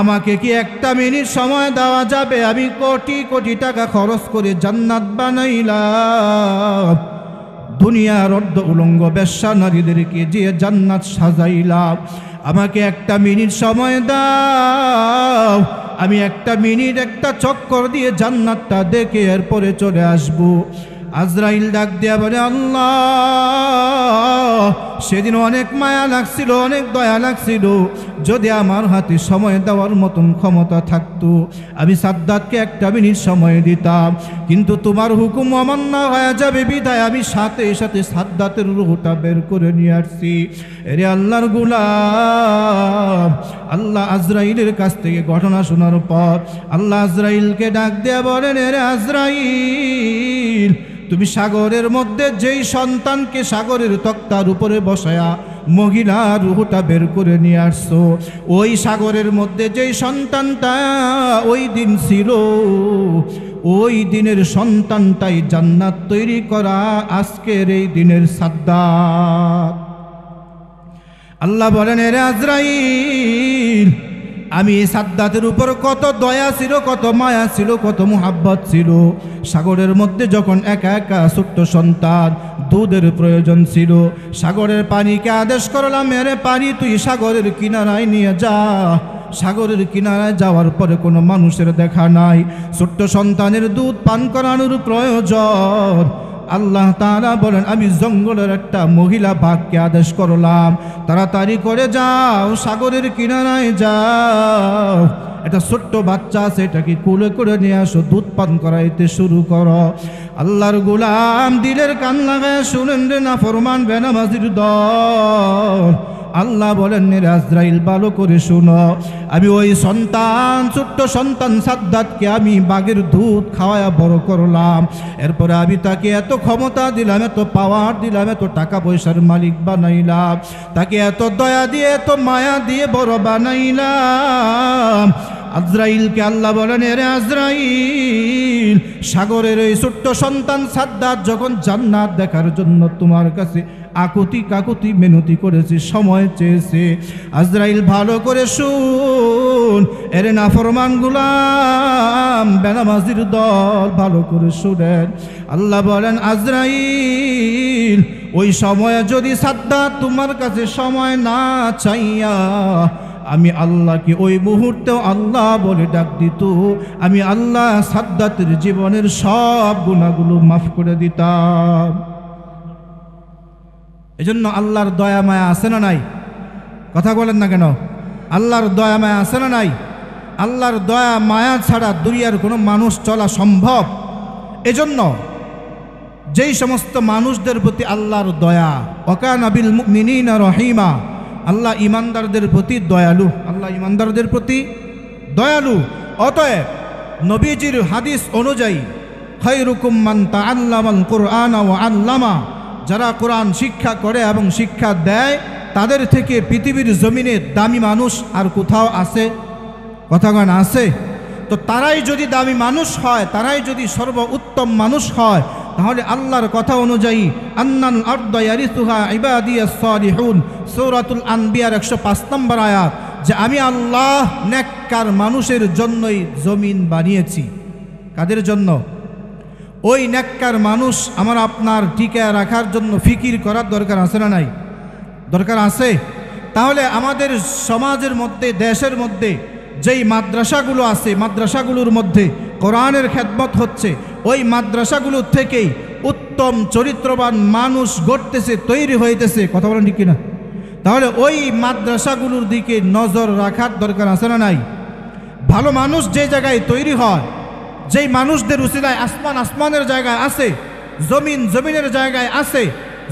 আমাকে কি একটা মিনিট সময় দেওয়া যাবে? আমি কোটি কোটি টাকা খরচ করে জান্নাত বানাইলাম, দুনিয়ার অর্ধ উলঙ্গ বেশ্যা নারীদেরকে যে জান্নাত সাজাইলাম, আমাকে একটা মিনিট সময় দাও, আমি একটা মিনিট একটা চক্কর দিয়ে জান্নাতটা দেখে এরপরে চলে আসবো। আজরাইল ডাক দেয়া বলে, আল্লাহ, সেদিন অনেক মায়া লাগছিল, অনেক দয়া লাগছিল, যদি আমার হাতে সময় দেওয়ার মতন ক্ষমতা থাকতো আমি সাদ্দাতকে একটা মিনিট সময় দিতাম, কিন্তু তোমার হুকুম অমান্য হয়ে যাবে বিধায় আমি সাথে সাথে সাদ্দাতের রুহটা বের করে নিয়ে আসছি। এরে আল্লাহর গোলাম, আল্লাহ আজরাইলের কাছ থেকে ঘটনা শোনার পর আল্লাহ আজরাইলকে ডাক দেয়া বলেন, এরে আজরাইল, তুমি সাগরের মধ্যে যেই সন্তানকে সাগরের তক্তার উপরে বসায়া মহিলার রুহটা বের করে নিয়ে আসছো, ওই সাগরের মধ্যে যেই সন্তানটা ওই দিন ছিল, ওই দিনের সন্তানটাই জান্নাত তৈরি করা আজকের এই দিনের সাদ্দাত। আল্লাহ বলেন, এরে আজরাইল, আমি সাদ্দাতের উপর কত দয়া ছিল, কত মায়া ছিল, কত মুহাব্বত ছিল। সাগরের মধ্যে যখন একা একা ছোট্ট সন্তান দুধের প্রয়োজন ছিল, সাগরের পানিকে আদেশ করলাম, এরে পানি তুই সাগরের কিনারায় নিয়ে যা। সাগরের কিনারায় যাওয়ার পরে কোনো মানুষের দেখা নাই, ছোট্ট সন্তানের দুধ পান করানোর প্রয়োজন। আল্লাহ তাআলা বলেন, আমি জঙ্গলের একটা মহিলা বাঘকে আদেশ করলাম, তাড়াতাড়ি করে যাও, সাগরের কিনারায় যাও, এটা ছোট্ট বাচ্চা আছে, এটাকে কোলে করে নিয়ে আসো, দুধ পান করাইতে শুরু করো। আল্লাহর গোলাম দিলের কান লাগায় শুনেন রে নাফরমান বেনামাজির দল, আল্লাহ বলেন, রে আজরাইল, ভালো করে শুনো, আমি ওই সন্তান, ছোট্ট সন্তান সাদ্দাতকে আমি বাঘের দুধ খাওয়ায়া বড় করলাম, এরপরে আমি তাকে এত ক্ষমতা দিলাম, এত পাওয়ার দিলাম, এত টাকা পয়সার মালিক বানাইলাম, তাকে এত দয়া দিয়ে, এত মায়া দিয়ে বড় বানাইলাম। আজরাইলকে আল্লাহ বলেন, এরে আজরাইল, সাগরের এই ছোট্ট সন্তান সাদ্দাত যখন জান্নাত দেখার জন্য তোমার কাছে আকুতি কাকুতি মিনতি করেছে, সময় চেয়েছে, আজরাইল ভালো করে শুন, এরে নাফরমান গোলাম বেনামাজির দল, ভালো করে শুনেন। আল্লাহ বলেন, আজরাইল, ওই সময়ে যদি সাদ্দাত তোমার কাছে সময় না চাইয়া আমি আল্লাহকে ওই মুহূর্তেও আল্লাহ বলে ডাক দিত, আমি আল্লাহ সাদ্দাতের জীবনের সব গুনাহগুলো মাফ করে দিতাম। এজন্য আল্লাহর দয়া মায়া আছে না নাই? কথা বলেন না কেন? আল্লাহর দয়া মায়া আছে না নাই? আল্লাহর দয়া মায়া ছাড়া দুনিয়ার কোনো মানুষ চলা সম্ভব? এজন্য যেই সমস্ত মানুষদের প্রতি আল্লাহর দয়া, ওয়াকানা বিল মুমিনিনা রহিমা, আল্লাহ ইমানদারদের প্রতি দয়ালু, আল্লাহ ইমানদারদের প্রতি দয়ালু। অতএব নবীজির হাদিস অনুযায়ী খায়রুকুম মান তাআল্লামাল কুরআনা ওয়া আল্লামা, যারা কোরআন শিক্ষা করে এবং শিক্ষা দেয়, তাদের থেকে পৃথিবীর জমিনে দামি মানুষ আর কোথাও আছে? কথাগান আছে? তো তারাই যদি দামি মানুষ হয়, তারাই যদি সর্বোত্তম মানুষ হয়, তাহলে আল্লাহর কথা অনুযায়ী আন্নাল আরদা ইয়ারিসুহা ইবাদিয়াস সালিহুন, সূরাতুল আনবিয়ার 105 নম্বর আয়াত, যে আমি আল্লাহ নেককার মানুষের জন্যই জমিন বানিয়েছি। কাদের জন্য? ওই নেককার মানুষ আমার আপনার টিকায় রাখার জন্য ফিকির করার দরকার আছে না নাই? দরকার আছে। তাহলে আমাদের সমাজের মধ্যে, দেশের মধ্যে যেই মাদ্রাসাগুলো আছে, মাদ্রাসাগুলোর মধ্যে কোরআনের খেদমত হচ্ছে, ওই মাদ্রাসাগুলোর থেকেই উত্তম চরিত্রবান মানুষ গড়তেছে, তৈরি হইতেছে। কথা বলেন ঠিক কিনা? তাহলে ওই মাদ্রাসাগুলোর দিকে নজর রাখার দরকার আছে না নাই? ভালো মানুষ যে জায়গায় তৈরি হয়, যেই মানুষদের উসিলায় আসমান আসমানের জায়গায় আছে, জমিন জমিনের জায়গায় আছে,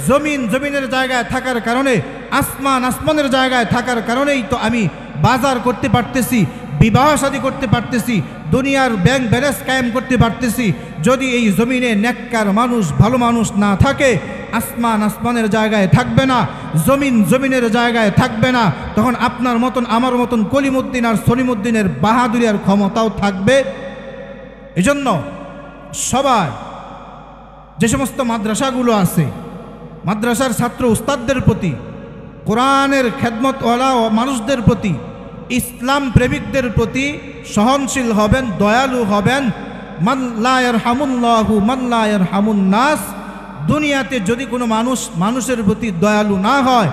জমিন জমিনের জায়গায় থাকার কারণে, আসমান আসমানের জায়গায় থাকার কারণেই তো আমি বাজার করতে পারতেছি, বিবাহ শাদী করতে পারতেছি, দুনিয়ার ব্যাংক ব্যালেন্স কায়েম করতে পারতেছি। যদি এই জমিনে নেককার মানুষ, ভালো মানুষ না থাকে, আসমান আসমানের জায়গায় থাকবে না, জমিন জমিনের জায়গায় থাকবে না, তখন আপনার মতন আমার মতন কলিমুদ্দিন আর সলিমুদ্দিনের বাহাদুরি আর ক্ষমতাও থাকবে। এজন্য সবাই, যে সমস্ত মাদ্রাসাগুলো আছে, মাদ্রাসার ছাত্র উস্তাদদের প্রতি, কোরআনের খেদমতওয়ালা মানুষদের প্রতি, ইসলাম প্রেমিকদের প্রতি সহনশীল হবেন, দয়ালু হবেন। মান লা ইয়ারহামুল্লাহু মান লা ইয়ারহামুন নাস, দুনিয়াতে যদি কোনো মানুষ মানুষের প্রতি দয়ালু না হয়,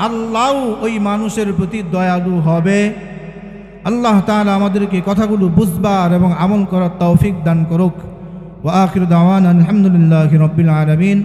আল্লাহও ওই মানুষের প্রতি দয়ালু হবে। আল্লাহ তাআলা আমাদেরকে কথাগুলো বুঝবার এবং আমল করার তৌফিক দান করুক। ওয়া আখিরু দাওয়ানা আলহামদুলিল্লাহি রাব্বিল আলামিন।